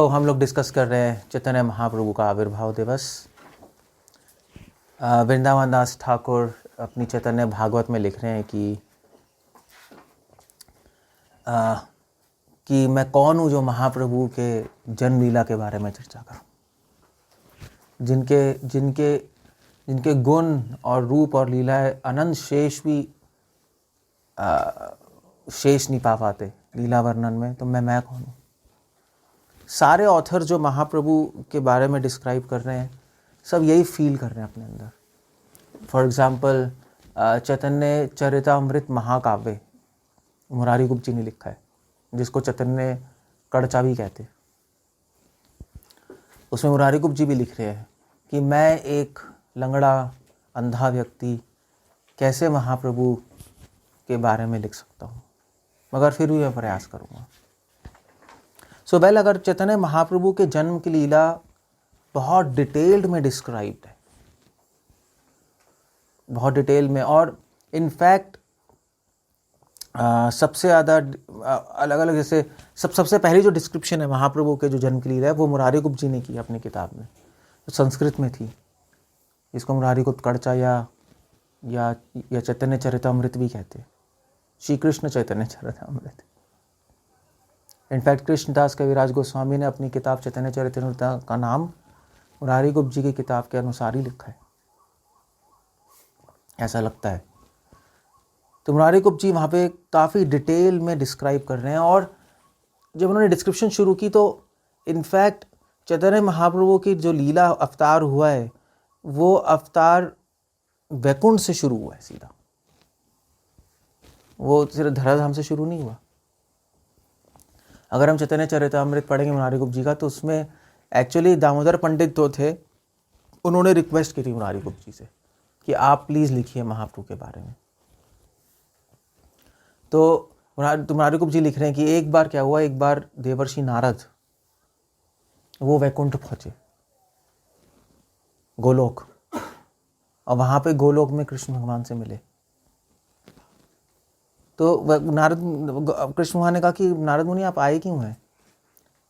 हम लोग डिस्कस कर रहे हैं चैतन्य महाप्रभु का आविर्भाव दिवस। वृंदावन दास ठाकुर अपनी चैतन्य भागवत में लिख रहे हैं कि मैं कौन हूँ जो महाप्रभु के जन्म लीला के बारे में चर्चा करूँ, जिनके जिनके जिनके गुण और रूप और लीलाएं अनंत शेष भी शेष नहीं पा पाते लीला वर्णन में, तो मैं कौन हूँ। सारे ऑथर जो महाप्रभु के बारे में डिस्क्राइब कर रहे हैं सब यही फील कर रहे हैं अपने अंदर। फॉर एग्जाम्पल चैतन्य चरितामृत महाकाव्य मुरारी गुप्त जी ने लिखा है, जिसको चैतन्य कड़चा भी कहते हैं। उसमें मुरारी गुप्त जी भी लिख रहे हैं कि मैं एक लंगड़ा अंधा व्यक्ति कैसे महाप्रभु के बारे में लिख सकता हूँ, मगर फिर भी मैं प्रयास करूँगा। अगर चैतन्य महाप्रभु के जन्म की लीला बहुत डिटेल्ड में डिस्क्राइब्ड है, बहुत डिटेल में, और इनफैक्ट सबसे ज़्यादा अलग अलग, जैसे सबसे पहली जो डिस्क्रिप्शन है महाप्रभु के जो जन्म की लीला है वो मुरारी गुप्त जी ने की अपनी किताब में, जो संस्कृत में थी, इसको मुरारी गुप्त कड़चा या चैतन्य चरितामृत भी कहते हैं, श्री कृष्ण चैतन्य चरितामृत। इनफैक्ट कृष्णदास कविराज गोस्वामी ने अपनी किताब चैतन्य चरितामृत का नाम मुरारी गुप्त जी की किताब के अनुसार ही लिखा है, ऐसा लगता है। तो मुरारी गुप्त जी वहाँ पे काफ़ी डिटेल में डिस्क्राइब कर रहे हैं, और जब उन्होंने डिस्क्रिप्शन शुरू की तो इनफैक्ट चैतन्य महाप्रभु की जो लीला अवतार हुआ है वो अवतार वैकुंठ से शुरू हुआ है सीधा, वो सिर्फ धराधाम से शुरू नहीं हुआ। अगर हम चैतन्य चरितामृत पढ़ेंगे मुरारी गुप्त जी का, तो उसमें एक्चुअली दामोदर पंडित तो थे, उन्होंने रिक्वेस्ट की थी मुरारी गुप्त जी से कि आप प्लीज़ लिखिए महाप्रभु के बारे में। तो मुरारी गुप्त जी लिख रहे हैं कि एक बार क्या हुआ, एक बार देवर्षि नारद वो वैकुंठ पहुंचे, गोलोक, और वहाँ पे गोलोक में कृष्ण भगवान से मिले। तो कृष्ण भगवान ने कहा कि नारद मुनि आप आए क्यों हैं?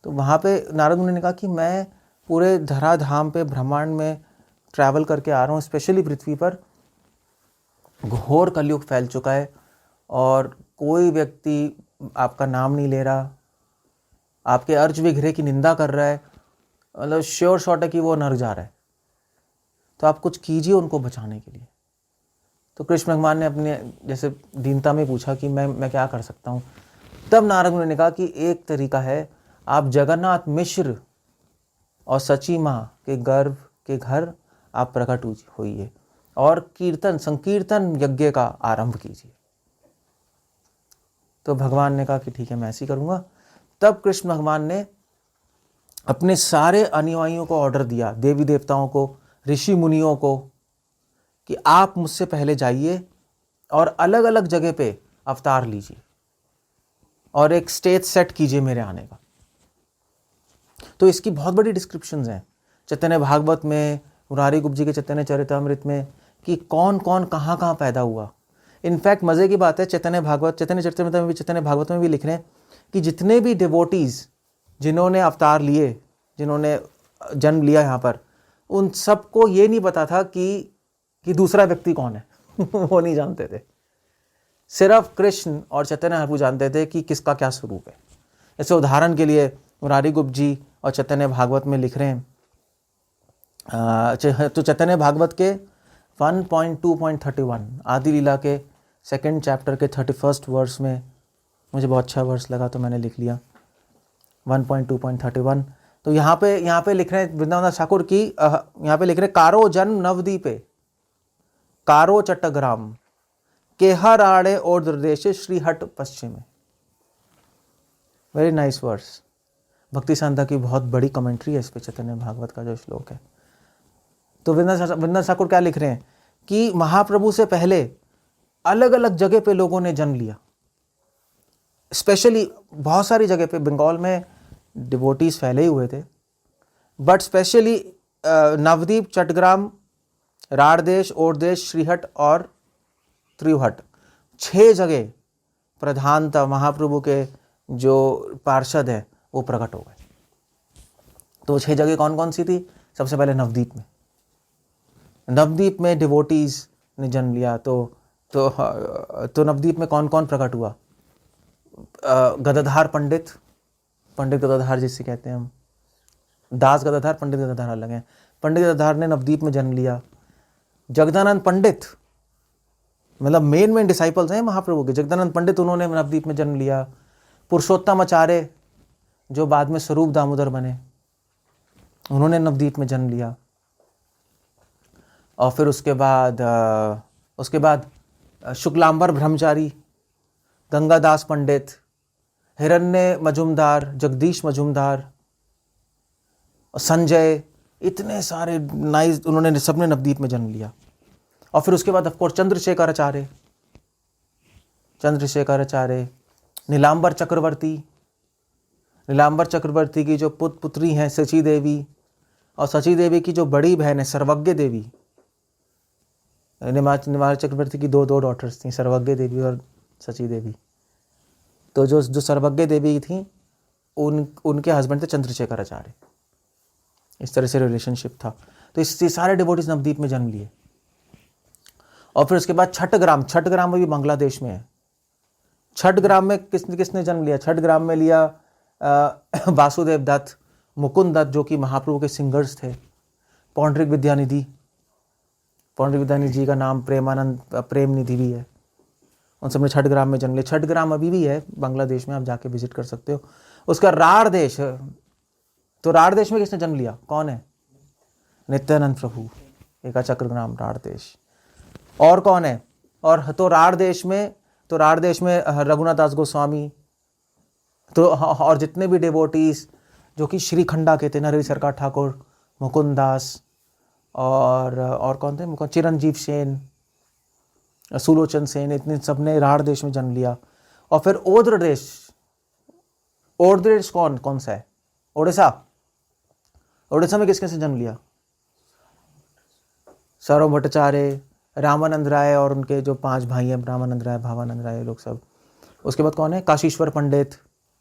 तो वहाँ पे नारद मुनि ने कहा कि मैं पूरे धराधाम पे ब्रह्मांड में ट्रैवल करके आ रहा हूँ, स्पेशली पृथ्वी पर घोर कलयुग फैल चुका है और कोई व्यक्ति आपका नाम नहीं ले रहा, आपके अर्च विग्रह की निंदा कर रहा है, मतलब श्योर शॉट है कि वो नरक जा रहा है, तो आप कुछ कीजिए उनको बचाने के लिए। तो कृष्ण भगवान ने अपने जैसे दीनता में पूछा कि मैं क्या कर सकता हूँ। तब नारद मुनि ने कहा कि एक तरीका है, आप जगन्नाथ मिश्र और सची माँ के गर्भ के घर आप प्रकट होइए और संकीर्तन यज्ञ का आरंभ कीजिए। तो भगवान ने कहा कि ठीक है, मैं ऐसे ही करूँगा। तब कृष्ण भगवान ने अपने सारे अनुयायियों को ऑर्डर दिया, देवी देवताओं को, ऋषि मुनियों को, कि आप मुझसे पहले जाइए और अलग अलग जगह पे अवतार लीजिए और एक स्टेज सेट कीजिए मेरे आने का। तो इसकी बहुत बड़ी डिस्क्रिप्शंस हैं चैतन्य भागवत में, मुरारी गुप्त जी के चैतन्य चरितामृत में, कि कौन कौन कहाँ कहाँ पैदा हुआ। इनफैक्ट मज़े की बात है, चैतन्य चरितामृत में भी, चैतन्य भागवत में भी लिख रहे हैं कि जितने भी डिवोटीज़ जिन्होंने अवतार लिए, जिन्होंने जन्म लिया यहाँ पर, उन सबको ये नहीं पता था कि दूसरा व्यक्ति कौन है वो नहीं जानते थे। सिर्फ कृष्ण और चैतन्य महाप्रभु जानते थे कि किसका क्या स्वरूप है। जैसे उदाहरण के लिए मुरारी गुप्त जी और चैतन्य भागवत में लिख रहे हैं, तो चैतन्य भागवत के 1.2.31 आदि लीला के 2nd चैप्टर के 31st वर्स में, मुझे बहुत अच्छा वर्स लगा तो मैंने लिख लिया 1.2.31। तो यहाँ पे लिख रहे हैं वृंदावन दास ठाकुर की, यहाँ पे लिख रहे हैं, कारो जन्म नवदीपे कारो चट्टग्राम केहर आड़े और दुर्देश श्रीहट पश्चिम में। Very nice verse. भक्ति सांधा की बहुत बड़ी कमेंट्री है इस पे, चैतन्य भागवत का जो श्लोक है। तो वृंदावन ठाकुर क्या लिख रहे हैं कि महाप्रभु से पहले अलग अलग जगह पे लोगों ने जन्म लिया, स्पेशली बहुत सारी जगह पे। बंगाल में डिवोटीज फैले हुए थे, बट स्पेशली नवदीप, चट्टग्राम, राड़देश, ओरदेश, श्रीहट और त्रिहट, 6 जगह प्रधानतः महाप्रभु के जो पार्षद हैं वो प्रकट हो गए। तो 6 जगह कौन कौन सी थी? सबसे पहले नवद्वीप में, नवद्वीप में डिवोटीज ने जन्म लिया। तो नवद्वीप में कौन कौन प्रकट हुआ? गदाधार पंडित, पंडित गदाधार जिसे कहते हैं हम, दास गदाधार, पंडित गदाधार अलग हैं। पंडित गदाधार ने नवद्वीप में जन्म लिया। जगदानंद पंडित, मतलब मेन डिसाइपल्स हैं महाप्रभु के, जगदानंद पंडित, उन्होंने नवद्वीप में जन्म लिया। पुरुषोत्तम आचार्य जो बाद में स्वरूप दामोदर बने, उन्होंने नवद्वीप में जन्म लिया। और फिर उसके बाद शुक्लांबर ब्रह्मचारी, गंगादास पंडित, हिरण्य मजुमदार, जगदीश मजुमदार, संजय, इतने सारे नाइस, उन्होंने सबने नवद्वीप में जन्म लिया। और फिर उसके बाद ऑफकोर्स चंद्रशेखर आचार्य, नीलांबर चक्रवर्ती की जो पुत्री हैं सची देवी, और सची देवी की जो बड़ी बहन है सर्वज्ञ देवी। नीलांबर चक्रवर्ती की दो डॉटर्स थी, सर्वज्ञ देवी और सची देवी। तो जो सर्वज्ञ देवी थी उनके हस्बैंड थे चंद्रशेखर आचार्य। इस तरह से रिलेशनशिप था। तो इससे सारे डिवोटीज नवद्वीप में जन्म लिए। और फिर उसके बाद छठग्राम भी बांग्लादेश में है। छठग्राम में किसने जन्म लिया? छठग्राम में लिया वासुदेव दत्त, मुकुंद दत्त, जो कि महाप्रभु के सिंगर्स थे। पौंडरिक विद्यानिधि जी का नाम प्रेम निधि भी है। उन सबने छठग्राम में जन्म लिया। छठग्राम अभी भी है बांग्लादेश में, आप जाके विजिट कर सकते हो। उसका राढ़ देश, तो राढ़ देश में किसने जन्म लिया? कौन है? नित्यानंद प्रभु, एका चक्रग्राम राढ़ देश। और कौन है? और तो राढ़ देश में रघुनाथ दास गोस्वामी, तो और जितने भी डिवोटीज जो कि श्रीखंडा के थे, नरहरि सरकार ठाकुर, मुकुंद दास, और कौन थे? चिरंजीव सेन, सुलोचन सेन, इतने सबने राढ़ देश में जन्म लिया। और फिर ओद्र देश कौन सा है? ओडिशा में किसके से जन्म लिया? सार्वभौम भट्टाचार्य, रामानंद राय और उनके जो 5 भाई हैं, रामानंद राय, भावानंद राय, लोग सब। उसके बाद कौन है? काशीश्वर पंडित,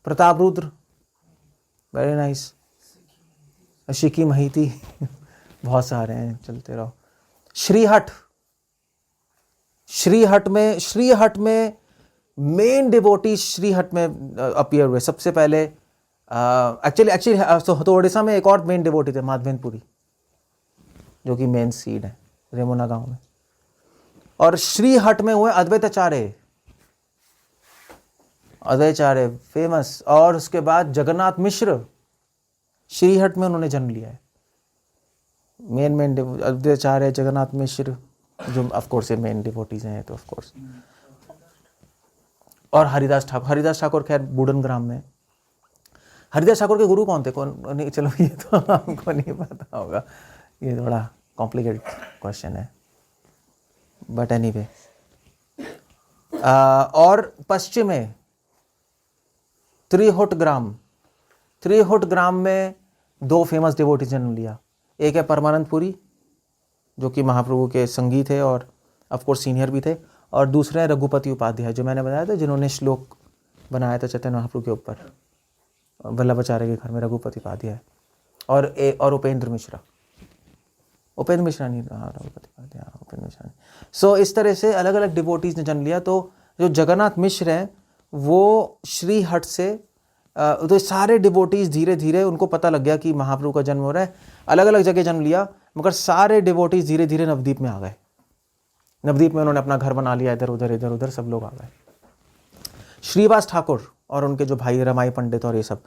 प्रताप रुद्र, वेरी नाइस, शिकी महिती बहुत सारे हैं, चलते रहो। श्रीहट में मेन डिवोटी श्रीहट में अपीयर हुए सबसे पहले। एक्चुअली तो उड़ीसा में एक और मेन डिवोटी थे, माधवेंद्रपुरी, जो कि मेन सीड है रेमुना गांव में। और श्रीहट में हुए अद्वैताचार्य फेमस। और उसके बाद जगन्नाथ मिश्र, श्रीहट में उन्होंने जन्म लिया है। मेन अद्वैताचार्य, जगन्नाथ मिश्र, जो ऑफ कोर्स मेन डिवोटीज हैं, तो ऑफ कोर्स। और हरिदास ठाकुर खैर बूडन ग्राम में। हरिदास ठाकुर के गुरु कौन थे? कौन नहीं, चलो ये तो आपको नहीं पता होगा, ये थोड़ा कॉम्प्लिकेटेड क्वेश्चन है, बट एनीवे। और पश्चिम में त्रिहुट ग्राम में 2 फेमस डिवोटी जन्म लिया। एक है परमानंदपुरी, जो कि महाप्रभु के संगी थे और ऑफ कोर्स सीनियर भी थे। और दूसरे हैं रघुपति उपाध्याय, जो मैंने बताया था, जिन्होंने श्लोक बनाया था चैतन्य महाप्रभु के ऊपर, वल्लभाचार्य के घर में, रघुपति उपाध्याय। और उपेंद्र मिश्रा नहीं, रघुपति उपाध्याय, उपेंद्र मिश्रा नहीं। सो इस तरह से अलग अलग डिवोटीज ने जन्म लिया। तो जो जगन्नाथ मिश्र हैं वो श्रीहट से, तो सारे डिवोटीज धीरे धीरे उनको पता लग गया कि महाप्रभु का जन्म हो रहा है। अलग अलग जगह जन्म लिया, मगर सारे डिवोटीज धीरे धीरे नवद्वीप में आ गए। नवद्वीप में उन्होंने अपना घर बना लिया, इधर उधर सब लोग आ गए। श्रीवास ठाकुर और उनके जो भाई रमाई पंडित और ये सब,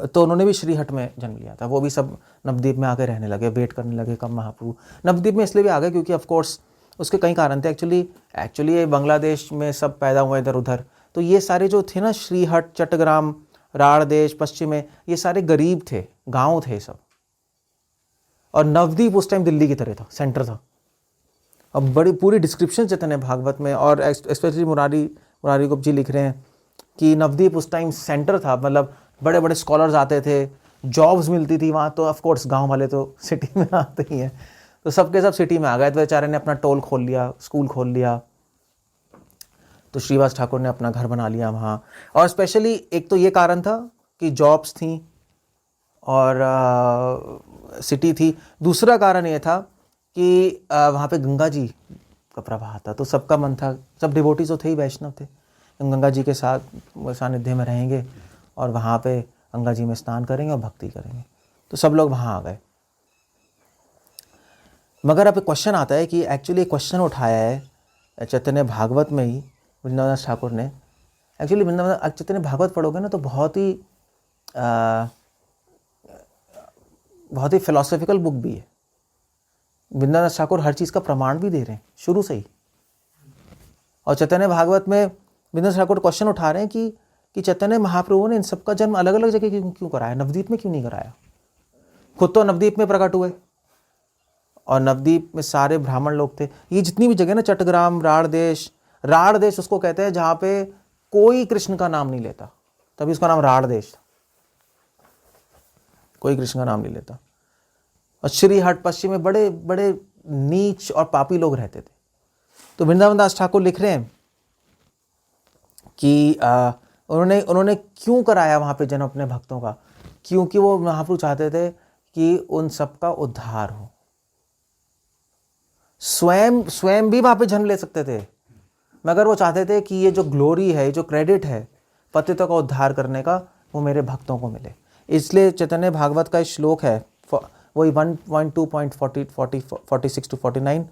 तो उन्होंने भी श्रीहट में जन्म लिया था। वो भी सब नवद्वीप में आके रहने लगे, वेट करने लगे कब महाप्रभु। नवद्वीप में इसलिए भी आ गए क्योंकि ऑफ कोर्स उसके कई कारण थे। एक्चुअली ये बांग्लादेश में सब पैदा हुए इधर उधर, तो ये सारे जो थे ना, श्रीहट, चट्टग्राम, राढ़ देश, पश्चिम में, ये सारे गरीब थे, गांव थे सब। और नवद्वीप उस टाइम दिल्ली की तरह था, सेंटर था। अब बड़ी पूरी डिस्क्रिप्शन चैतन्य भागवत में, और स्पेशली मुरारी गुप्ता जी लिख रहे हैं कि नवद्वीप उस टाइम सेंटर था। मतलब बड़े बड़े स्कॉलर्स आते थे, जॉब्स मिलती थी वहाँ। तो ऑफ कोर्स गांव वाले तो सिटी में आते ही हैं, तो सबके सब सिटी में आ गए। तो बेचारे ने अपना टोल खोल लिया, स्कूल खोल लिया। तो श्रीवास ठाकुर ने अपना घर बना लिया वहाँ। और स्पेशली एक तो ये कारण था कि जॉब्स थी, और सिटी थी। दूसरा कारण ये था कि वहाँ पे गंगा जी का प्रवाह था, तो सबका मन था, सब डिवोटी तो थे ही, वैष्णव थे, गंगा जी के साथ सानिध्य में रहेंगे और वहाँ पे गंगा जी में स्नान करेंगे और भक्ति करेंगे, तो सब लोग वहाँ आ गए। मगर अब एक क्वेश्चन आता है कि एक्चुअली क्वेश्चन उठाया है चैतन्य भागवत में ही वृंदावन दास ठाकुर ने। एक्चुअली वृंदावन चैतन्य भागवत पढ़ोगे ना तो बहुत ही फिलोसॉफिकल बुक भी है। वृंदावन दास ठाकुर हर चीज़ का प्रमाण भी दे रहे हैं शुरू से ही। और चैतन्य भागवत में वृंदावन दास ठाकुर क्वेश्चन उठा रहे हैं कि चैतन्य महाप्रभु ने इन सबका जन्म अलग अलग जगह क्यों कराया, नवद्वीप में क्यों नहीं कराया। खुद तो नवद्वीप में प्रकट हुए और नवद्वीप में सारे ब्राह्मण लोग थे। ये जितनी भी जगह ना, चट्टग्राम, राड़ देश उसको कहते हैं जहाँ पे कोई कृष्ण का नाम नहीं लेता, तभी उसका नाम राड़ देश था, कोई कृष्ण का नाम नहीं लेता। और श्रीहट पश्चिम में बड़े बड़े नीच और पापी लोग रहते थे। तो वृंदावन दास ठाकुर लिख रहे हैं कि उन्होंने क्यों कराया वहाँ पे जन्म अपने भक्तों का, क्योंकि वो महाप्रभु चाहते थे कि उन सबका उद्धार हो। स्वयं भी वहाँ पे जन्म ले सकते थे, मगर वो चाहते थे कि ये जो ग्लोरी है, जो क्रेडिट है पतितों का उद्धार करने का, वो मेरे भक्तों को मिले। इसलिए चैतन्य भागवत का श्लोक है वही 1.2.46 to 49,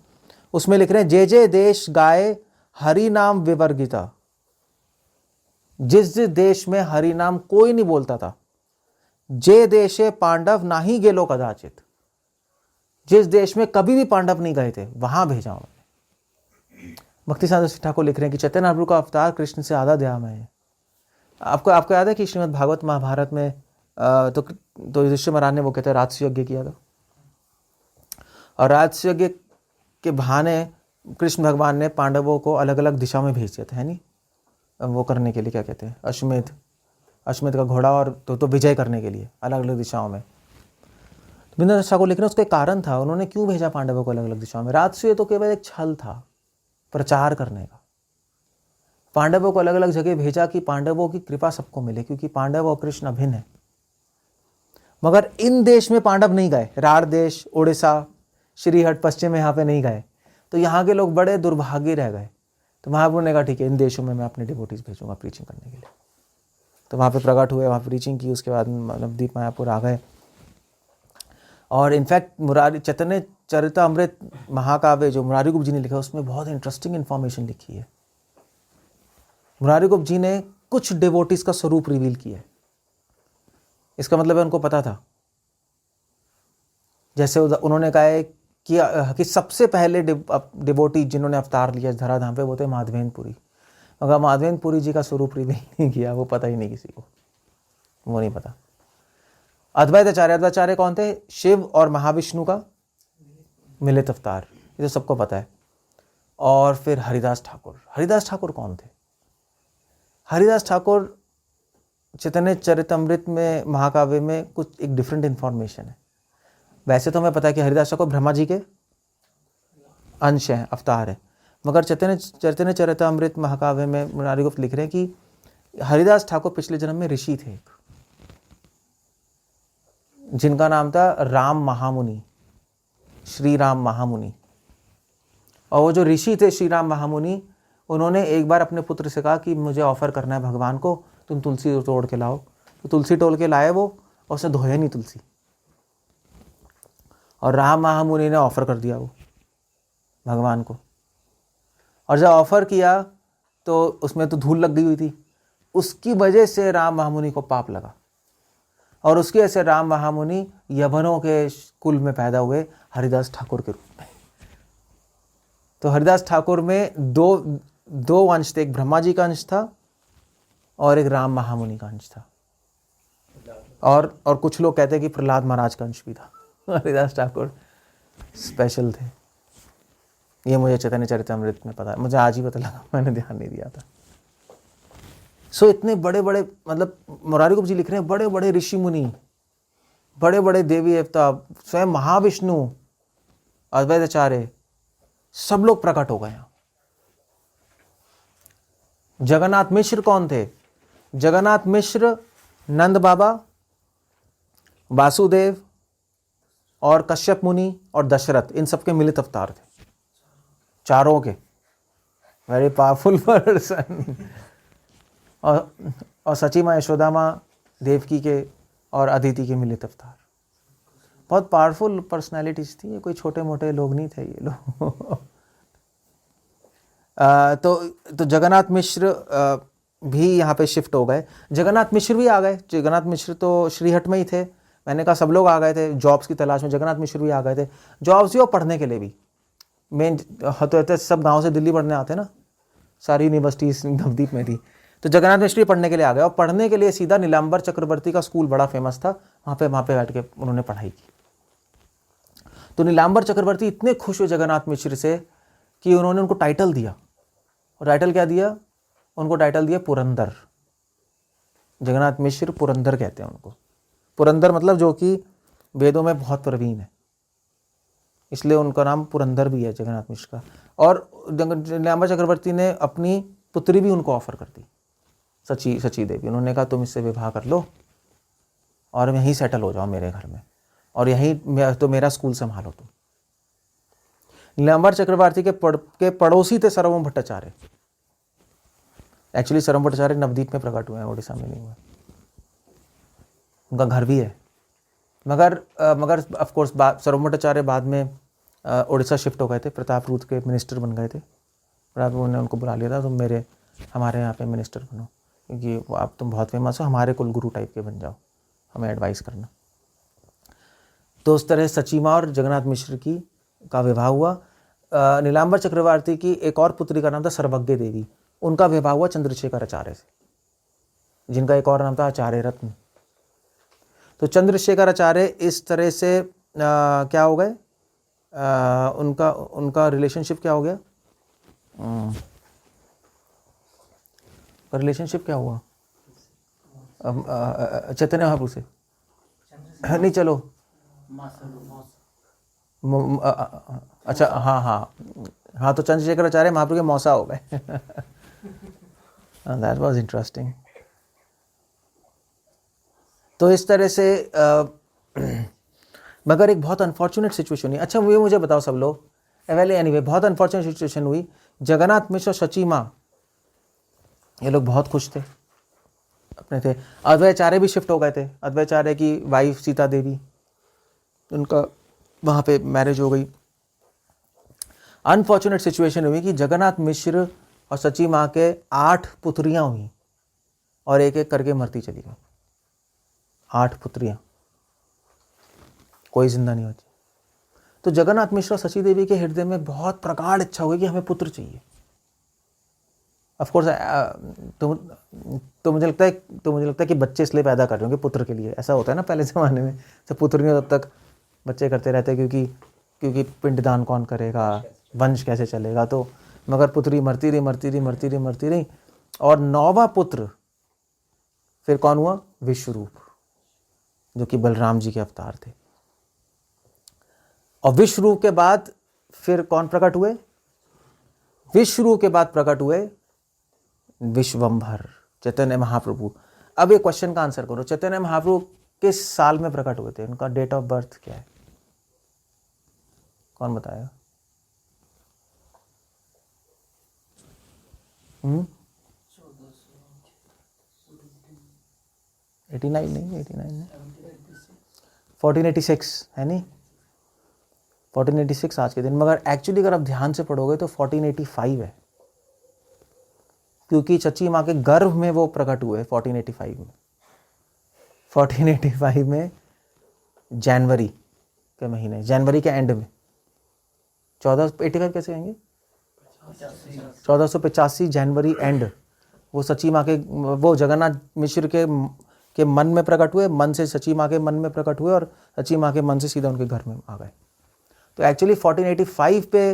उसमें लिख रहे हैं, जे देश गाए हरि नाम विवर्गिता। जिस देश में हरि नाम कोई नहीं बोलता था, जे देशे पांडव ना ही गेलो कदाचित, जिस देश में कभी भी पांडव नहीं गए थे वहां भेजा उन्होंने। भक्ति साधु ठाकुर लिख रहे हैं कि चैतन्य महाप्रभु का अवतार कृष्ण से आधा दयामय है। आपको याद है कि श्रीमद् भागवत महाभारत में तो युधिष्ठिर महाराज ने वो कहते हैं राजसूय यज्ञ किया था, और राजसूय यज्ञ के बहाने कृष्ण भगवान ने पांडवों को अलग अलग दिशा में भेज दिया था, है नहीं, वो करने के लिए, क्या कहते हैं, अश्वमेध का घोड़ा, और तो विजय करने के लिए अलग अलग दिशाओं में। वृंदावन दास ठाकुर लिख रहे हैं उसका एक कारण था, उन्होंने क्यों भेजा पांडवों को अलग अलग दिशाओं में। राजसूय तो केवल एक छल था प्रचार करने का। पांडवों को अलग अलग जगह भेजा कि पांडवों की कृपा सबको मिले, क्योंकि पांडव और कृष्ण अभिन्न है। मगर इन देश में पांडव नहीं गए, राड़ देश, उड़ीसा, श्रीहट पश्चिम में यहाँ पे नहीं गए, तो यहाँ के लोग बड़े दुर्भाग्य रह गए। तो महाप्रभु ने कहा ठीक है, इन देशों में मैं अपने डिवोटीज भेजूंगा प्रीचिंग करने के लिए। तो वहाँ पे प्रकट हुए, वहाँ प्रीचिंग की, उसके बाद नवद्वीप मायापुर आ गए। और इनफैक्ट मुरारी चैतन्य चरितामृत महाकाव्य जो मुरारी गुप्त जी ने लिखा, उसमें बहुत इंटरेस्टिंग इन्फॉर्मेशन लिखी है। मुरारी गुप्त जी ने कुछ डिवोटीज का स्वरूप रिवील किया है। इसका मतलब है उनको पता था। जैसे उन्होंने कहा है कि सबसे पहले डिवोटी जिन्होंने अवतार लिया इस धराधाम पे वो थे माधवेंद्रपुरी, मगर माधवेंद्रपुरी जी का स्वरूप रिवील नहीं किया, वो पता ही नहीं किसी को, वो नहीं पता। अद्वैताचार्य कौन थे? शिव और महाविष्णु का मिलित अवतार, ये तो सबको पता है। और फिर हरिदास ठाकुर कौन थे? हरिदास ठाकुर चैतन्य चरितमृत में महाकाव्य में कुछ एक डिफरेंट इंफॉर्मेशन है। वैसे तो हमें पता है कि हरिदास ठाकुर ब्रह्मा जी के अंश हैं, अवतार है, मगर चैतन्य चरितमृत महाकाव्य में मुरारी गुप्त लिख रहे हैं कि हरिदास ठाकुर पिछले जन्म में ऋषि थे, जिनका नाम था राम महामुनि, श्री राम महामुनि। और वो जो ऋषि थे श्री राम महामुनि, उन्होंने एक बार अपने पुत्र से कहा कि मुझे ऑफर करना है भगवान को, तुम तुलसी तोड़ के लाओ। तो तुलसी तोड़ के लाए वो, और उसने धोया नहीं तुलसी, और राम महामुनि ने ऑफर कर दिया वो भगवान को। और जब ऑफर किया तो उसमें तो धूल लग गई हुई थी, उसकी वजह से राम महामुनि को पाप लगा, और उसकी वजह से राम महामुनि यवनों के कुल में पैदा हुए हरिदास ठाकुर के रूप में। तो हरिदास ठाकुर में दो अंश थे, एक ब्रह्मा जी का अंश था और एक राम महामुनि का अंश था, और कुछ लोग कहते हैं कि प्रहलाद महाराज का अंश भी था। हरिदास ठाकुर स्पेशल थे, ये मुझे चैतन्य चरितमृत में पता है, मुझे आज ही पता लगा, मैंने ध्यान नहीं दिया था। सो इतने बड़े बड़े, मतलब मुरारी गुप्त जी लिख रहे हैं, बड़े बड़े ऋषि मुनि, बड़े बड़े देवी देवता, स्वयं महाविष्णु, अद्वैताचार्य, सब लोग प्रकट हो गए यहाँ। जगन्नाथ मिश्र कौन थे? जगन्नाथ मिश्र नंद बाबा वासुदेव और कश्यप मुनि और दशरथ, इन सबके मिलित अवतार थे, चारों के। Very powerful person. और सची माँ, यशोदा माँ, देवकी के और अदिति के मिलित अवतार। बहुत पावरफुल पर्सनालिटीज थी, ये कोई छोटे मोटे लोग नहीं थे ये लोग। तो जगन्नाथ मिश्र भी यहाँ पे शिफ्ट हो गए। जगन्नाथ मिश्र भी आ गए। जगन्नाथ मिश्र तो श्रीहट में ही थे। मैंने कहा सब लोग आ गए थे जॉब्स की तलाश में, जगन्नाथ मिश्र भी आ गए थे जॉब्स भी और पढ़ने के लिए भी। मेन तो सब गांव से दिल्ली पढ़ने आते ना, सारी यूनिवर्सिटीज नवदीप में थी। तो जगन्नाथ मिश्र भी पढ़ने के लिए आ गए और पढ़ने के लिए सीधा नीलांबर चक्रवर्ती का स्कूल बड़ा फेमस था, वहाँ पे बैठ के उन्होंने पढ़ाई की। तो नीलांबर चक्रवर्ती इतने खुश हुए जगन्नाथ मिश्र से कि उन्होंने उनको टाइटल दिया। और टाइटल क्या दिया उनको? टाइटल दिया पुरंदर। जगन्नाथ मिश्र पुरंदर कहते हैं उनको। पुरंदर मतलब जो कि वेदों में बहुत प्रवीण है, इसलिए उनका नाम पुरंदर भी है जगन्नाथ मिश्र का। और नीलांबर चक्रवर्ती ने अपनी पुत्री भी उनको ऑफर कर दी, सची देवी। उन्होंने कहा तुम इससे विवाह कर लो और यहीं सेटल हो जाओ मेरे घर में, और यहीं तो मेरा स्कूल संभालो तुम। नीलांबर चक्रवर्ती के पड़ोसी थे सर्वभौम भट्टाचार्य। एक्चुअली सर्वभौम भट्टाचार्य नवदीप में प्रकट हुए हैं, उड़ीसा में नहीं हुए। उनका घर भी है, मगर ऑफ कोर्स सर्वभौम भट्टाचार्य बाद में उड़ीसा शिफ्ट हो गए थे। प्रताप रूथ के मिनिस्टर बन गए थे। प्रताप रूथ ने उनको बुला लिया था, तुम हमारे यहाँ पे मिनिस्टर बनो, क्योंकि आप तुम बहुत फेमस हो, हमारे कुल गुरु टाइप के बन जाओ, हमें एडवाइस करना। तो उस तरह सची माँ और जगन्नाथ मिश्र का विवाह हुआ। नीलांबर चक्रवर्ती की एक और पुत्री का नाम था सर्वज्ञ देवी। उनका विवाह हुआ चंद्रशेखर आचार्य से, जिनका एक और नाम था आचार्य रत्न। तो चंद्रशेखर आचार्य इस तरह से क्या हो गए, उनका रिलेशनशिप क्या हो गया? रिलेशनशिप क्या हुआ चैतन्य महाप्रभु से? नहीं चलो, अच्छा हाँ, तो चंद्रशेखर आचार्य महाप्रभु के मौसा हो गए। That was interesting. तो इस तरह से मगर एक बहुत अनफॉर्चुनेट सिचुएशन हुई। अच्छा मुझे बताओ सब लोग, एनीवे बहुत अनफॉर्चुनेट सिचुएशन हुई। जगन्नाथ मिश्र और सची माँ ये लोग बहुत खुश थे अपने थे। अद्वैताचार्य भी शिफ्ट हो गए थे। अद्वैताचार्य की वाइफ सीता देवी, उनका वहाँ पे मैरिज हो गई। अनफॉर्चुनेट सिचुएशन हुई कि जगन्नाथ मिश्र और सची माँ के 8 पुत्रियाँ हुई और एक एक करके मरती चली गई। 8 पुत्रियाँ, कोई जिंदा नहीं होती। तो जगन्नाथ मिश्र और सची देवी के हृदय में बहुत प्रगाढ़ इच्छा हुई कि हमें पुत्र चाहिए। ऑफ कोर्स तो मुझे लगता है कि बच्चे इसलिए पैदा कर रहे होंगे पुत्र के लिए। ऐसा होता है ना पहले ज़माने में, जब पुत्र नहीं हो तब तक बच्चे करते रहते हैं, क्योंकि पिंडदान कौन करेगा, वंश कैसे चलेगा। तो मगर पुत्री मरती रही और 9वां पुत्र फिर कौन हुआ? विश्वरूप, जो कि बलराम जी के अवतार थे। और विश्वरूप के बाद फिर कौन प्रकट हुए? विश्वरूप के बाद प्रकट हुए विश्वम्भर, चैतन्य महाप्रभु। अब एक क्वेश्चन का आंसर करो, चैतन्य महाप्रभु किस साल में प्रकट हुए थे? उनका डेट ऑफ बर्थ क्या है? कौन बताएगा? 89 नहीं, 1486 है नहीं, 1486 आज के दिन। मगर एक्चुअली अगर आप ध्यान से पढ़ोगे तो 1485 है, क्योंकि सची माँ के गर्भ में वो प्रकट हुए 1485 में। 1485 में जनवरी के महीने, जनवरी के एंड में। 1485 कैसे आएंगे? 1485 जनवरी एंड। वो सची माँ के, वो जगन्नाथ मिश्र के मन में प्रकट हुए, मन से सची माँ के मन में प्रकट हुए और सची माँ के मन से सीधा उनके घर में आ गए। तो एक्चुअली 1485 पे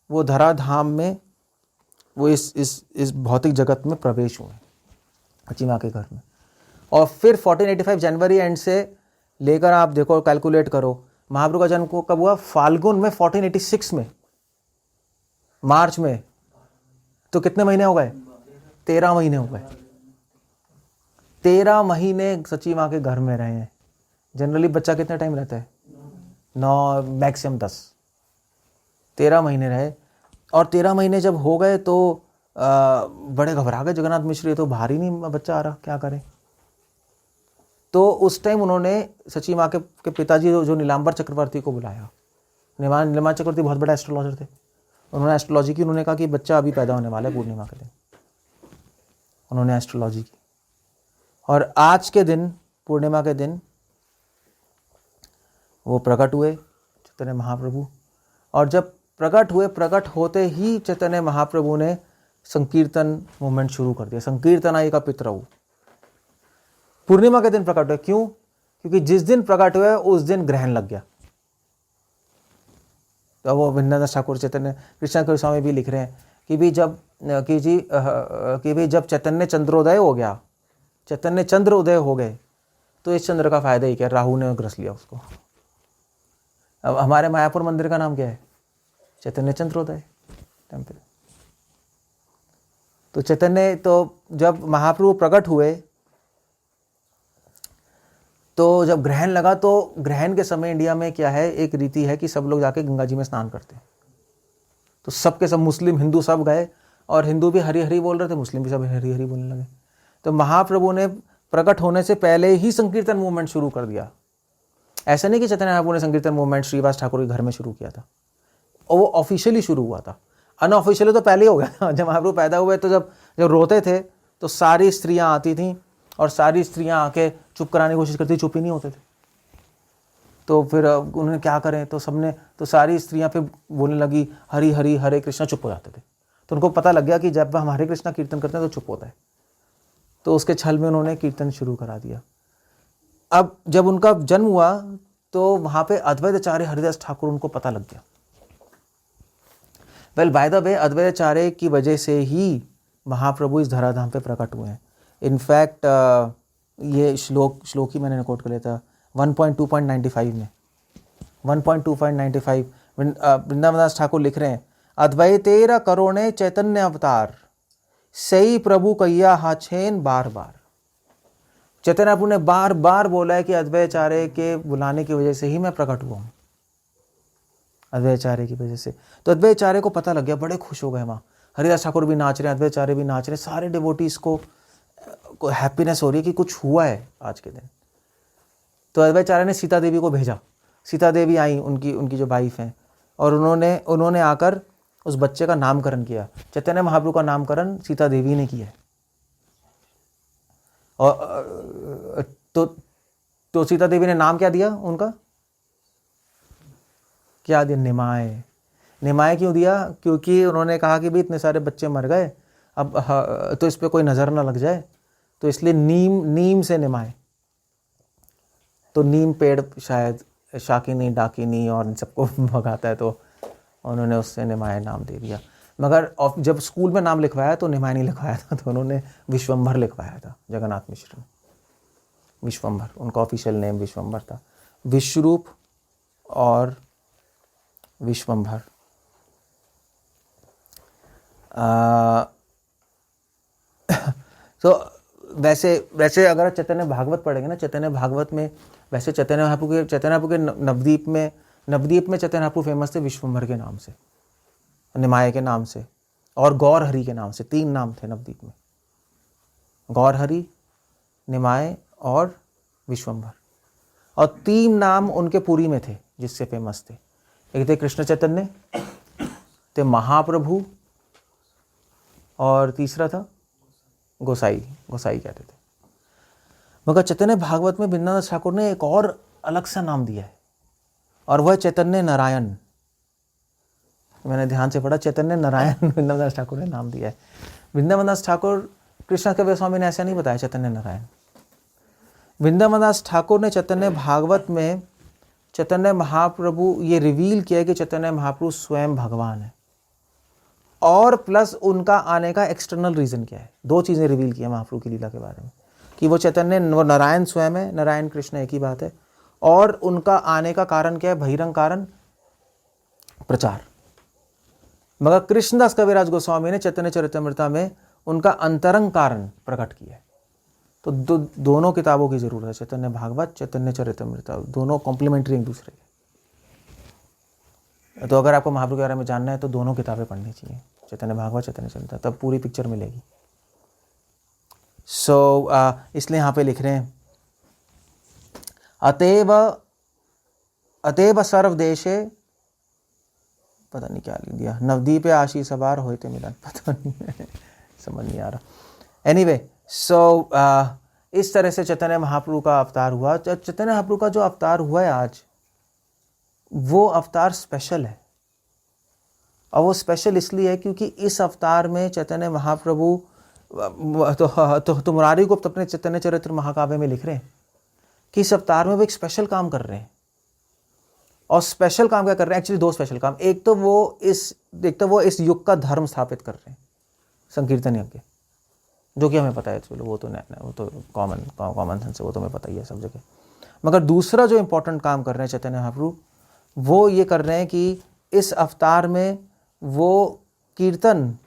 वो धराधाम में वो इस भौतिक जगत में प्रवेश हुए सची माँ के घर में। और फिर 1485 जनवरी एंड से लेकर आप देखो, कैलकुलेट करो, महाप्रभु का जन्म को कब हुआ? फाल्गुन में 1486 में, मार्च में। तो कितने महीने हो गए? 13 महीने हो गए। 13 महीने सची माँ के घर में रहे हैं। जनरली बच्चा कितना टाइम रहता है? 9 मैक्सिमम 10। 13 महीने रहे, और 13 महीने जब हो गए तो बड़े घबरा गए जगन्नाथ मिश्र, ये तो बाहर ही नहीं बच्चा आ रहा, क्या करें। तो उस टाइम उन्होंने सची माँ के पिताजी जो नीलांबर चक्रवर्ती को बुलाया। नीलांबर चक्रवर्ती बहुत बड़ा एस्ट्रोलॉजर थे। उन्होंने एस्ट्रोलॉजी की, उन्होंने कहा कि बच्चा अभी पैदा होने वाला है पूर्णिमा के दिन। उन्होंने एस्ट्रोलॉजी की, और आज के दिन, पूर्णिमा के दिन वो प्रकट हुए चैतन्य महाप्रभु। और जब प्रकट हुए, प्रकट होते ही चैतन्य महाप्रभु ने संकीर्तन मूवमेंट शुरू कर दिया। संकीर्तनाई का पितरऊ पूर्णिमा के दिन प्रकट हुए। क्यों? क्योंकि जिस दिन प्रकट हुए उस दिन ग्रहण लग गया। तो वो वृंदादास ठाकुर चैतन्य कृष्णा के स्वामी भी लिख रहे हैं कि भी जब चैतन्य चंद्रोदय हो गया, चैतन्य चंद्र उदय हो गए, तो इस चंद्र का फायदा ही क्या, राहु ने ग्रस लिया उसको। अब हमारे मायापुर मंदिर का नाम क्या है? चैतन्य चंद्रोदय टेम्पल। तो चैतन्य, तो जब महाप्रभु प्रकट हुए, तो जब ग्रहण लगा, तो ग्रहण के समय इंडिया में क्या है, एक रीति है कि सब लोग जाके गंगा जी में स्नान करते हैं। तो सबके सब मुस्लिम हिंदू सब गए, और हिंदू भी हरि हरि बोल रहे थे, मुस्लिम भी सब हरि हरि बोलने लगे। तो महाप्रभु ने प्रकट होने से पहले ही संकीर्तन मूवमेंट शुरू कर दिया। ऐसा नहीं कि चैतन्य महाप्रभु ने संकीर्तन मूवमेंट श्रीवास ठाकुर के घर में शुरू किया था, और वो ऑफिशियली शुरू हुआ था। अनऑफिशियली तो पहले ही हो गया था। जब महाप्रभु पैदा हुए तो जब रोते थे तो सारी स्त्रियां आती थीं, और सारी स्त्रियां आके चुप कराने की कोशिश करती, चुप ही नहीं होते थे। तो फिर उन्होंने क्या करें, तो सबने, तो सारी स्त्रियां फिर बोलने लगी हरि हरि हरे कृष्णा, चुप हो जाते थे। तो उनको पता लग गया कि जब हम हरे कृष्णा कीर्तन करते हैं तो चुप होता है। तो उसके छल में उन्होंने कीर्तन शुरू करा दिया। अब जब उनका जन्म हुआ तो वहां पे अद्वैताचार्य हरिदास ठाकुर, उनको पता लग गया। Well by the way, Advaitacharya की वजह से ही महाप्रभु इस धराधाम पे प्रकट हुए हैं। इनफैक्ट ये श्लोक ही मैंने कोट कर लिया था 1.2.95 में। 1.2.95 वृंदावन दास ठाकुर लिख रहे हैं, अद्वैतेरा करोणे चैतन्य अवतार, सही प्रभु कैया हाछेन बार बार। चैतन्य प्रभु ने बार बार बोला है कि अद्वैताचार्य के बुलाने की वजह से ही मैं प्रकट हुआ हूँ, अद्वैताचार्य की वजह से। तो अद्वैताचार्य को पता लग गया, बड़े खुश हो गए। वहाँ हरिदास ठाकुर भी नाच रहे हैं, अद्वैताचार्य भी नाच रहे हैं, सारे डिवोटीज को हैप्पीनेस हो रही है कि कुछ हुआ है आज के दिन। तो अद्वैताचार्य ने सीता देवी को भेजा। सीता देवी आई, उनकी जो वाइफ हैं, और उन्होंने आकर उस बच्चे का नामकरण किया। चैतन्य महाप्रभु का नामकरण सीता देवी ने किया है। और तो सीता देवी ने नाम क्या दिया उनका? क्या दिया? निमाय। निमाय क्यों दिया? क्योंकि उन्होंने कहा कि भाई इतने सारे बच्चे मर गए, अब तो इस पे कोई नज़र ना लग जाए, तो इसलिए नीम से निमाय। तो नीम पेड़ शायद शाकिनी डाकिनी और इन सबको भगाता है, तो उन्होंने उससे निमाय नाम दे दिया। मगर जब स्कूल में नाम लिखवाया तो निमाय नहीं लिखवाया था, तो उन्होंने विश्वम्भर लिखवाया था। जगन्नाथ मिश्र ने विश्वम्भर, उनका ऑफिशियल नेम विश्वम्भर था। विश्वरूप और विश्वम्भर। तो वैसे अगर चैतन्य भागवत पढ़ेंगे ना, चैतन्य भागवत में वैसे चैतन्य महाप्रभु के नवद्वीप में चैतन्य महाप्रभु फेमस थे विश्वम्भर के नाम से, निमाय के नाम से, और गौर हरि के नाम से। 3 नाम थे नवद्वीप में, गौर हरि, निमाय और विश्वम्भर। और 3 नाम उनके पुरी में थे जिससे फेमस थे। एक थे कृष्ण चैतन्य, थे महाप्रभु, और तीसरा था गोसाई कहते थे। मगर चैतन्य भागवत में वृंदावन ठाकुर ने एक और अलग सा नाम दिया है, और वह चैतन्य नारायण। मैंने ध्यान से पढ़ा, चैतन्य नारायण वृंदावन दास ठाकुर ने नाम दिया है। वृंदावन दास ठाकुर, कृष्ण कबीर स्वामी ने ऐसा नहीं बताया चैतन्य नारायण। वृंदावन दास ठाकुर ने चैतन्य भागवत में चैतन्य महाप्रभु ये रिवील किया कि चैतन्य महाप्रभु स्वयं भगवान है, और प्लस उनका आने का एक्सटर्नल रीजन क्या है। 2 चीजें रिवील किया महाप्रभु की लीला के बारे में, कि वो चैतन्य, वो नारायण स्वयं है, नारायण कृष्ण एक ही बात है, और उनका आने का कारण क्या है, बहिरंग कारण प्रचार। मगर कृष्णदास कविराज गोस्वामी ने चैतन्य चरितमृता में उनका अंतरंग कारण प्रकट किया है। तो दोनों किताबों की ज़रूरत है, चैतन्य भागवत, चैतन्य चरितमृत, दोनों कॉम्प्लीमेंट्री एक दूसरे के। तो अगर आपको महाप्रभु के बारे में जानना है तो दोनों किताबें पढ़नी चाहिए, चैतन्य भागवत, चैतन्य चरितमृत, तब पूरी पिक्चर मिलेगी। इसलिए यहाँ पे लिख रहे हैं अतएव सर्वदेशे, पता नहीं क्या लिख दिया, नवदीपे आशीष बार होते मिलन, पता नहीं समझ नहीं आ रहा। एनीवे, इस तरह से चैतन्य महाप्रभु का अवतार हुआ। चैतन्य महाप्रभु का जो अवतार हुआ है आज, वो अवतार स्पेशल है। और वो स्पेशल इसलिए है क्योंकि इस अवतार में चैतन्य महाप्रभु तो मुरारी गुप्त अपने चैतन्य चरित्र महाकाव्य में लिख रहे हैं कि इस अवतार में वो एक स्पेशल काम कर रहे हैं। और स्पेशल काम क्या कर रहे हैं? एक्चुअली दो स्पेशल काम। एक तो वो इस युग का धर्म स्थापित कर रहे हैं, संकीर्तन यज्ञ, जो कि हमें पता है, चलो वो तो कॉमन सेंस है, वो तो हमें पता ही है सब जगह। मगर दूसरा जो इंपॉर्टेंट काम कर रहे हैं चैतन्य महाप्रभु, वो ये कर रहे हैं कि इस अवतार में वो कीर्तन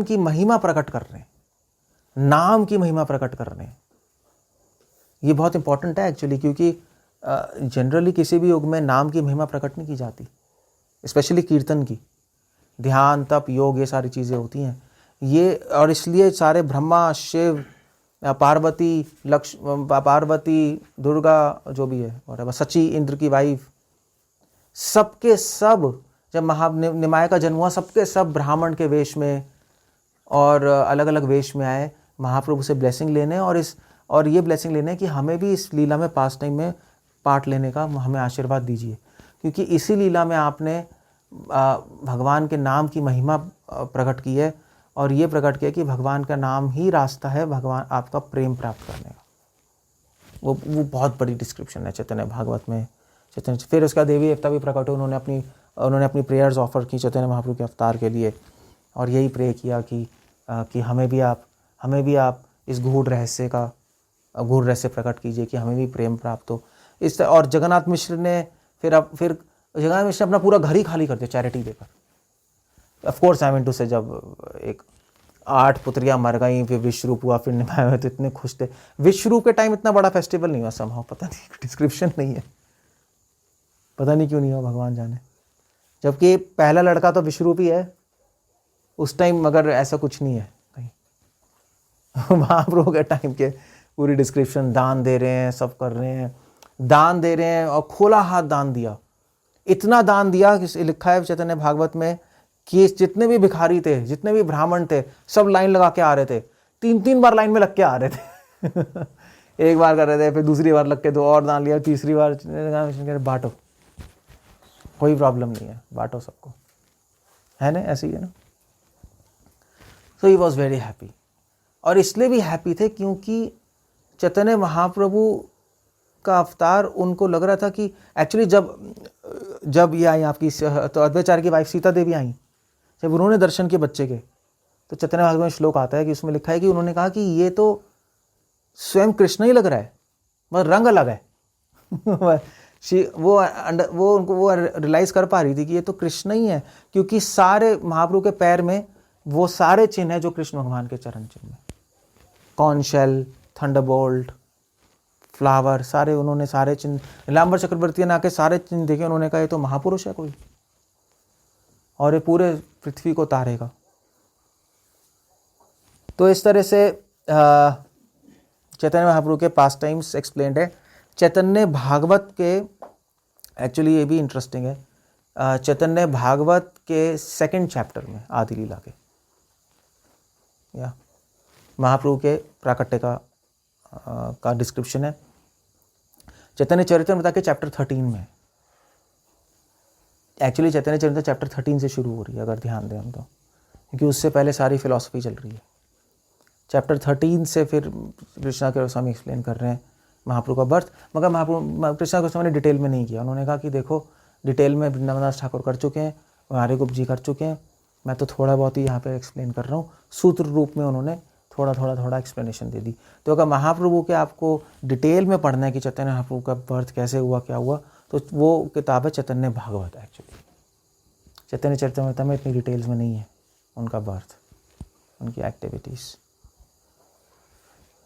की महिमा प्रकट कर रहे हैं, नाम की महिमा प्रकट कर रहे हैं। ये बहुत इंपॉर्टेंट है एक्चुअली, क्योंकि जनरली किसी भी युग में नाम की महिमा प्रकट नहीं की जाती, स्पेशली कीर्तन की। ध्यान, तप, योग, ये सारी चीज़ें होती हैं ये। और इसलिए सारे ब्रह्मा, शिव, पार्वती, पार्वती, दुर्गा, जो भी है, और सची, इंद्र की वाइफ, सबके सब जब महानिमाय का जन्म हुआ, सबके सब ब्राह्मण के वेश में और अलग अलग वेश में आए महाप्रभु से ब्लेसिंग लेने, और ये ब्लेसिंग लेने कि हमें भी इस लीला में पास टाइम में पार्ट लेने का हमें आशीर्वाद दीजिए, क्योंकि इसी लीला में आपने भगवान के नाम की महिमा प्रकट की है, और ये प्रकट किया कि भगवान का नाम ही रास्ता है भगवान आपका प्रेम प्राप्त करने का। वो बहुत बड़ी डिस्क्रिप्शन है चैतन्य भागवत में। फिर उसका देवी देवता भी प्रकट हुए, उन्होंने अपनी प्रेयर्स ऑफर की चैतन्य महाप्रभु के अवतार के लिए, और यही प्रे किया कि हमें भी आप इस गूढ़ रहस्य प्रकट कीजिए कि हमें भी प्रेम प्राप्त हो। और जगन्नाथ मिश्र ने फिर जगन्नाथ मिश्र ने अपना पूरा घर ही खाली कर दिया चैरिटी देकर। Of course I mean to say, जब एक 8 पुत्रियां मर गई, फिर विश्वरूप हुआ, फिर निभाए हुए, तो इतने खुश थे। विश्वरूप के टाइम इतना बड़ा फेस्टिवल नहीं हुआ समहाउ, पता नहीं, डिस्क्रिप्शन नहीं है, पता नहीं क्यों नहीं हुआ, भगवान जाने। जबकि पहला लड़का तो विश्वरूप ही है उस टाइम, मगर ऐसा कुछ नहीं है कहीं। महाप्रभु के टाइम के पूरी डिस्क्रिप्शन, दान दे रहे हैं, सब कर रहे हैं, दान दे रहे हैं, और खोला हाथ दान दिया। इतना दान दिया कि लिखा है चैतन्य भागवत में कि जितने भी भिखारी थे, जितने भी ब्राह्मण थे, सब लाइन लगा के आ रहे थे, 3 बार लाइन में लग के आ रहे थे। एक बार कर रहे थे, फिर दूसरी बार लग के 2 और दान लिया, तीसरी बार बांटो, कोई प्रॉब्लम नहीं है, बांटो सबको, है ना, ऐसे ही है ना। सो ही वॉज वेरी हैप्पी। और इसलिए भी हैप्पी थे क्योंकि चैतन्य महाप्रभु का अवतार उनको लग रहा था कि एक्चुअली जब ये आई आपकी, तो अद्वैताचार्य की वाइफ सीता देवी आई, जब उन्होंने दर्शन किए बच्चे के, तो चैतन्य भागवत में श्लोक आता है कि उसमें लिखा है कि उन्होंने कहा कि ये तो स्वयं कृष्ण ही लग रहा है, बस रंग अलग है। वो रियलाइज कर पा रही थी कि ये तो कृष्ण ही है, क्योंकि सारे महाप्रभु के पैर में वो सारे चिन्ह है जो कृष्ण भगवान के चरण चिन्ह में, कॉर्न शेल, थंडरबोल्ट, फ्लावर, सारे उन्होंने सारे चिन्ह, नीलांबर चक्रवर्ती ने आके सारे चिन्ह देखे, उन्होंने कहा ये तो महापुरुष है कोई, और ये पूरे पृथ्वी को तारेगा। तो इस तरह से चैतन्य महाप्रभु के पास टाइम्स एक्सप्लेन्ड है। चैतन्य भागवत के, एक्चुअली ये भी इंटरेस्टिंग है, चैतन्य भागवत के 2nd चैप्टर में आदि लीला के, या महाप्रभु के प्राकट्य का डिस्क्रिप्शन है। चैतन्य चरितमृत के चैप्टर 13 में, एक्चुअली चैतन्य चरितमृत चैप्टर 13 से शुरू हो रही है, अगर ध्यान दें हम तो, क्योंकि उससे पहले सारी फिलॉसफी चल रही है। चैप्टर 13 से फिर कृष्णा के गोस्वामी एक्सप्लेन कर रहे हैं महाप्रभु का बर्थ, मगर महाप्रभु कृष्णा गोस्वामी ने डिटेल में नहीं किया। उन्होंने कहा कि देखो, डिटेल में वृंदावनदास ठाकुर कर चुके हैं, हमारे गुप्त जी कर चुके हैं, मैं तो थोड़ा बहुत ही यहाँ पे एक्सप्लेन कर रहा हूँ। सूत्र रूप में उन्होंने थोड़ा एक्सप्लेनेशन दे दी। तो अगर महाप्रभु के आपको डिटेल में पढ़ना है कि चैतन्य महाप्रभु का बर्थ कैसे हुआ, क्या हुआ, तो वो किताब है चैतन्य भागवत। एक्चुअली चैतन्य चरितमृत में इतनी डिटेल्स में नहीं है उनका बर्थ, उनकी एक्टिविटीज़।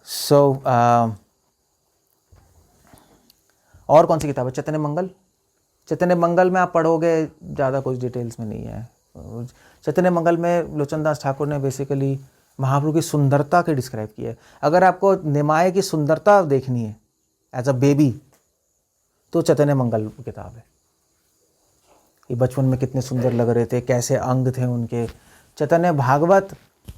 सो और कौन सी किताब है? चैतन्य मंगल। चैतन्य मंगल में आप पढ़ोगे, ज़्यादा कुछ डिटेल्स में नहीं है। चैतन्य मंगल में लोचन दास ठाकुर ने बेसिकली महाप्रभु की सुंदरता के डिस्क्राइब किया है। अगर आपको निमाय की सुंदरता देखनी है एज अ बेबी, तो चैतन्य मंगल किताब है कि बचपन में कितने सुंदर लग रहे थे, कैसे अंग थे उनके। चैतन्य भागवत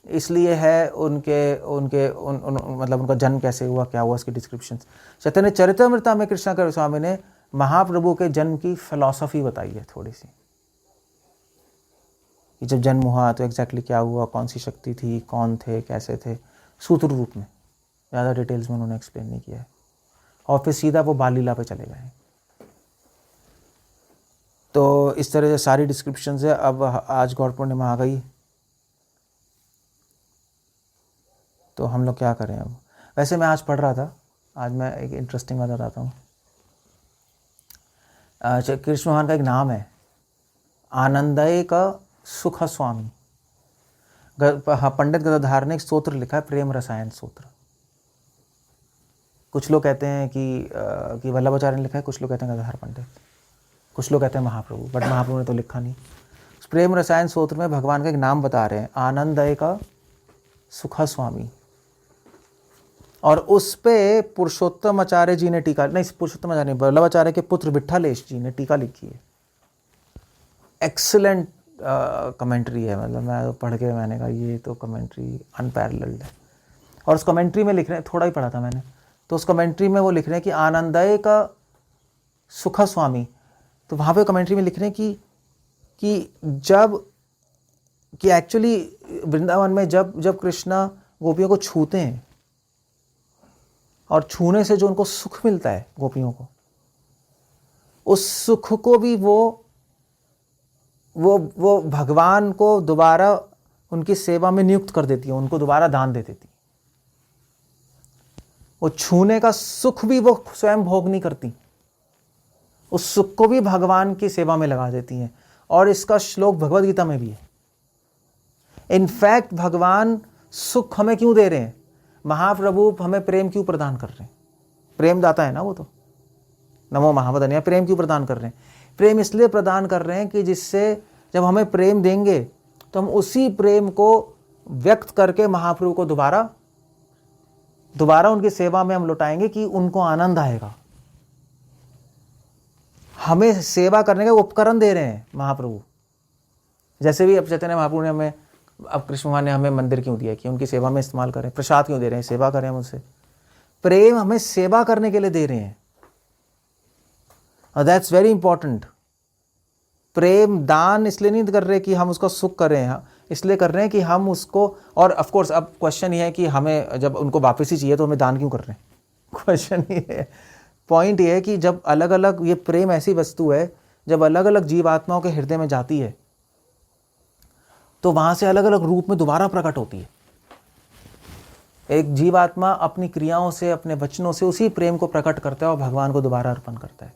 इसलिए है मतलब उनका जन्म कैसे हुआ, क्या हुआ, इसकी डिस्क्रिप्शन। चैतन्य चरितमृता में कृष्णा स्वामी ने महाप्रभु के जन्म की फिलॉसफी बताई है थोड़ी सी, कि जब जन्म हुआ तो एग्जैक्टली क्या हुआ, कौन सी शक्ति थी, कौन थे, कैसे थे, सूत्र रूप में। ज़्यादा डिटेल्स में उन्होंने एक्सप्लेन नहीं किया है। और फिर सीधा वो बाल लीला पे चले गए। तो इस तरह से सारी डिस्क्रिप्शंस है। अब आज गौर पूर्णिमा आ गई, तो हम लोग क्या करें अब? वैसे मैं आज पढ़ रहा था, आज मैं एक इंटरेस्टिंग बात बताता हूँ। कृष्ण भगवान का एक नाम है आनंदय का सुख स्वामी। पंडित गदाधर ने एक सूत्र लिखा है, प्रेम रसायन सूत्र। कुछ लोग कहते हैं कि वल्लभाचार्य ने लिखा है, कुछ लोग कहते हैं गदाधर पंडित, कुछ लोग कहते हैं महाप्रभु, बट महाप्रभु ने तो लिखा नहीं। प्रेम रसायन सूत्र में भगवान का एक नाम बता रहे हैं, आनंदय का सुख स्वामी। और उस पे पुरुषोत्तम आचार्य जी ने टीका, नहीं पुरुषोत्तम आचार्य नहीं, वल्लभाचार्य के पुत्र विट्ठलेश जी ने टीका लिखी है। एक्सीलेंट कमेंट्री है, मतलब मैं पढ़ के मैंने कहा ये तो कमेंट्री अनपैरेलल्ड है। और उस कमेंट्री में लिख रहे हैं, थोड़ा ही पढ़ा था मैंने, तो उस कमेंट्री में वो लिख रहे हैं कि आनंदय का सुख स्वामी। तो वहाँ पे कमेंट्री में लिख रहे हैं कि एक्चुअली वृंदावन में जब कृष्णा गोपियों को छूते हैं और छूने से जो उनको सुख मिलता है गोपियों को, उस सुख को भी वो भगवान को दोबारा उनकी सेवा में नियुक्त कर देती है, उनको दोबारा दान दे देती है। वो छूने का सुख भी वो स्वयं भोग नहीं करती, उस सुख को भी भगवान की सेवा में लगा देती हैं। और इसका श्लोक भगवद गीता में भी है। इनफैक्ट भगवान सुख हमें क्यों दे रहे हैं? महाप्रभु हमें प्रेम क्यों प्रदान कर रहे हैं? प्रेम दाता है ना वो तो, नमो महावदन्या। प्रेम क्यों प्रदान कर रहे हैं? प्रेम इसलिए प्रदान कर रहे हैं कि जिससे जब हमें प्रेम देंगे तो हम उसी प्रेम को व्यक्त करके महाप्रभु को दोबारा उनकी सेवा में हम लौटाएंगे, कि उनको आनंद आएगा। हमें सेवा करने का उपकरण दे रहे हैं महाप्रभु। जैसे भी अब चैतन्य महाप्रभु ने हमें, अब कृष्ण भगवान ने हमें मंदिर क्यों दिया? कि उनकी सेवा में इस्तेमाल करें। प्रसाद क्यों दे रहे हैं? सेवा करें हम उससे। प्रेम हमें सेवा करने के लिए दे रहे हैं, और दैट्स वेरी इंपॉर्टेंट। प्रेम दान इसलिए नहीं कर रहे कि हम उसका सुख करें, इसलिए कर रहे हैं कि हम उसको, और ऑफ कोर्स अब क्वेश्चन ये है कि हमें जब उनको वापस ही चाहिए तो हमें दान क्यों कर रहे हैं? क्वेश्चन ये है, पॉइंट ये है कि जब अलग अलग, ये प्रेम ऐसी वस्तु है, जब अलग अलग जीवात्माओं के हृदय में जाती है तो वहां से अलग अलग रूप में दोबारा प्रकट होती है। एक जीवात्मा अपनी क्रियाओं से, अपने वचनों से उसी प्रेम को प्रकट करता है और भगवान को दोबारा अर्पण करता है,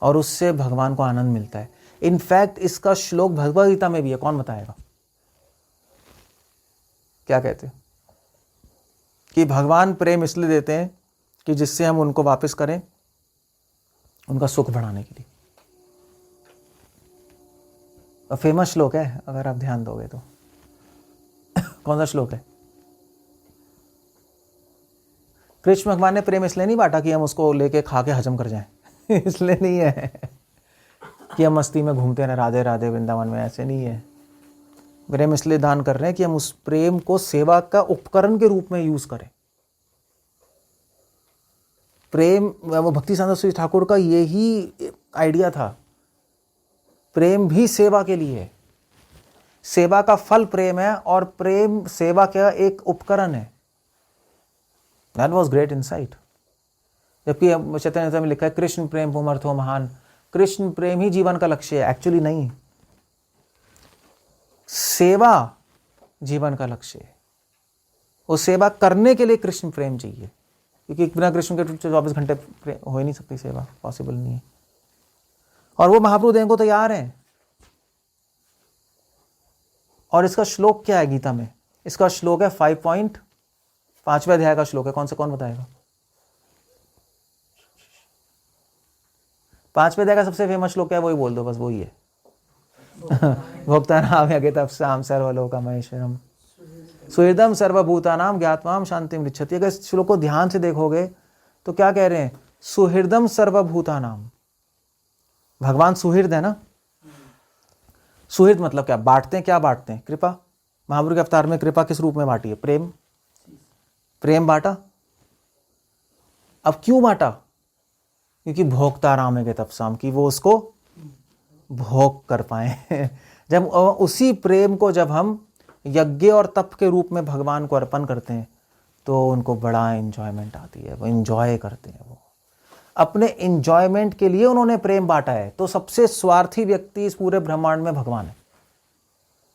और उससे भगवान को आनंद मिलता है। इनफैक्ट इसका श्लोक भगवद गीता में भी है। कौन बताएगा? क्या कहते हैं? कि भगवान प्रेम इसलिए देते हैं कि जिससे हम उनको वापस करें, उनका सुख बढ़ाने के लिए। फेमस श्लोक है, अगर आप ध्यान दोगे तो। कौन सा श्लोक है? कृष्ण भगवान ने प्रेम इसलिए नहीं बांटा कि हम उसको लेके खा के हजम कर जाएं। इसलिए नहीं है कि हम मस्ती में घूमते हैं राधे राधे वृंदावन में, ऐसे नहीं है। प्रेम इसलिए दान कर रहे हैं कि हम उस प्रेम को सेवा का उपकरण के रूप में यूज करें। प्रेम, वो भक्ति साधक श्री ठाकुर का यही आइडिया था। प्रेम भी सेवा के लिए है, सेवा का फल प्रेम है, और प्रेम सेवा का एक उपकरण है। That was great insight. जबकि चैतन्य में लिखा है कृष्ण प्रेम पुमर्थो महान। कृष्ण प्रेम ही जीवन का लक्ष्य है, एक्चुअली नहीं। सेवा जीवन का लक्ष्य है। वो सेवा करने के लिए कृष्ण प्रेम चाहिए, क्योंकि बिना कृष्ण के 24 घंटे हो ही नहीं सकती सेवा, पॉसिबल नहीं है। और वो महाप्रभु देने को तैयार हैं। और इसका श्लोक क्या है गीता में? इसका श्लोक है 5वें अध्याय का श्लोक है। कौन बताएगा? 5वें अध्याय का सबसे फेमस श्लोक क्या है? वही बोल दो, बस वही है। भोक्तानाम यज्ञतपसाम सर्वलोकमहेश्वरम सुहृदम सर्वभूतानाम ज्ञात्वाम शांतिम गच्छति। अगर इस श्लोक को ध्यान से देखोगे तो क्या कह रहे हैं? सुहृदम सर्वभूतानाम। भगवान सुहृद है ना। सुहृद मतलब क्या? बांटते हैं। क्या बांटते हैं? कृपा। महाप्रभु के अवतार में कृपा किस रूप में बांटी है? प्रेम बांटा। अब क्यों बांटा? क्योंकि भोक्ताराम है तपसाम, की वो उसको भोग कर पाए। जब उसी प्रेम को जब हम यज्ञ और तप के रूप में भगवान को अर्पण करते हैं तो उनको बड़ा एंजॉयमेंट आती है, वो एंजॉय करते हैं। वो अपने एंजॉयमेंट के लिए उन्होंने प्रेम बांटा है। तो सबसे स्वार्थी व्यक्ति इस पूरे ब्रह्मांड में भगवान है,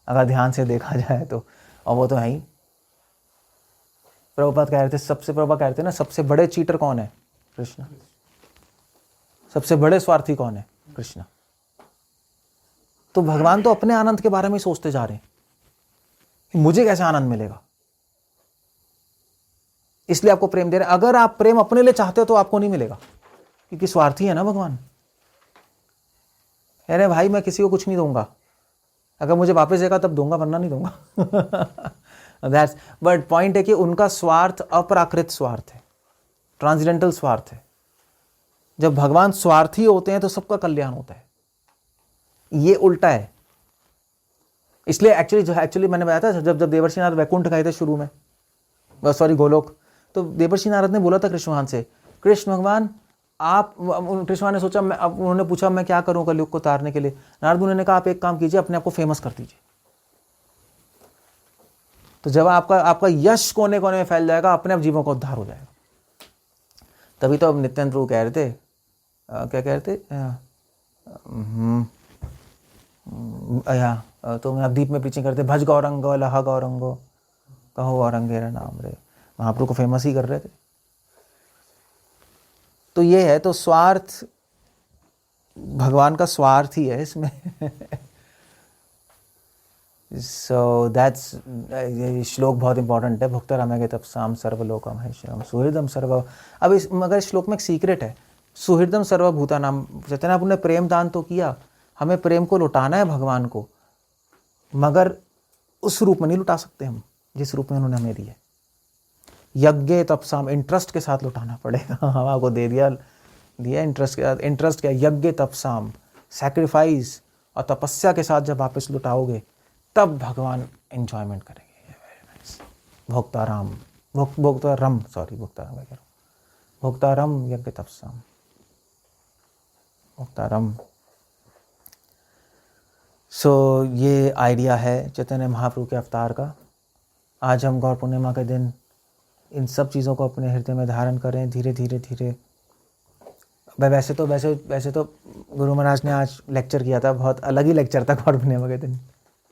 अगर ध्यान से देखा जाए तो। और वो तो है ही। प्रभुपाद कह रहे थे ना, सबसे बड़े चीटर कौन है? कृष्ण। सबसे बड़े स्वार्थी कौन है? कृष्ण। तो भगवान तो अपने आनंद के बारे में सोचते जा रहे हैं कि मुझे कैसे आनंद मिलेगा, इसलिए आपको प्रेम दे रहे हैं। अगर आप प्रेम अपने लिए चाहते हो तो आपको नहीं मिलेगा, क्योंकि स्वार्थी है ना भगवान। अरे भाई मैं किसी को कुछ नहीं दूंगा, अगर मुझे वापस देगा तब दूंगा, वरना नहीं दूंगा। बट पॉइंट है कि उनका स्वार्थ अपराकृत स्वार्थ है, ट्रांसजेंडल स्वार्थ है। जब भगवान स्वार्थी होते हैं तो सबका कल्याण होता है। ये उल्टा है। इसलिए एक्चुअली मैंने बताया था, जब देवर्षि नारद वैकुंठ गए थे शुरू में, गोलोक, तो देवर्षि नारद ने बोला था कृष्ण भगवान से, कृष्ण भगवान आप, कृष्ण भगवान ने सोचा, उन्होंने पूछा मैं क्या करूं कलयुग को तारने के लिए। नारद मुनि ने कहा आप एक काम कीजिए, अपने आप को फेमस कर दीजिए। तो जब आपका यश कोने कोने में फैल जाएगा, अपने आप जीवों का उद्धार हो जाएगा। तभी तो अब नित्यानंद प्रभु कह रहे थे, क्या कह रहे थे, तो नवदीप में प्रीचिंग करते, भज गौरंगो लहा गौरंगो कहो गौरंगेरा नाम रे। महाप्रभु को फेमस ही कर रहे थे। तो ये है, तो स्वार्थ, भगवान का स्वार्थ ही है इसमें। सो दैट्स, ये श्लोक बहुत इंपॉर्टेंट है। भुक्त रमेगे तपसाम सर्वलोकम महेश्वरम सुहृदम सर्व। अब मगर इस श्लोक में एक सीक्रेट है, सुहृदम सर्वभूतानाम। चैतन्य प्रभु ने प्रेम दान तो किया, हमें प्रेम को लुटाना है भगवान को, मगर उस रूप में नहीं लुटा सकते हम जिस रूप में उन्होंने हमें दिया। यज्ञ तपसाम, इंटरेस्ट के साथ लुटाना पड़ेगा। हम आपको दे दिया इंटरेस्ट के साथ। इंटरेस्ट क्या? यज्ञ तपसाम, सैक्रिफाइस और तपस्या के साथ जब वापस लुटाओगे तब भगवान एंजॉयमेंट करेंगे। भोक्ताराम, भोक्तारम यज्ञ तपसाम, भोक्तारम। सो ये आइडिया है चैतन्य महाप्रभु के अवतार का। आज हम गौर पूर्णिमा के दिन इन सब चीज़ों को अपने हृदय में धारण करें धीरे धीरे। वैसे तो गुरु महाराज ने आज लेक्चर किया था, बहुत अलग ही लेक्चर था गौर पूर्णिमा के दिन,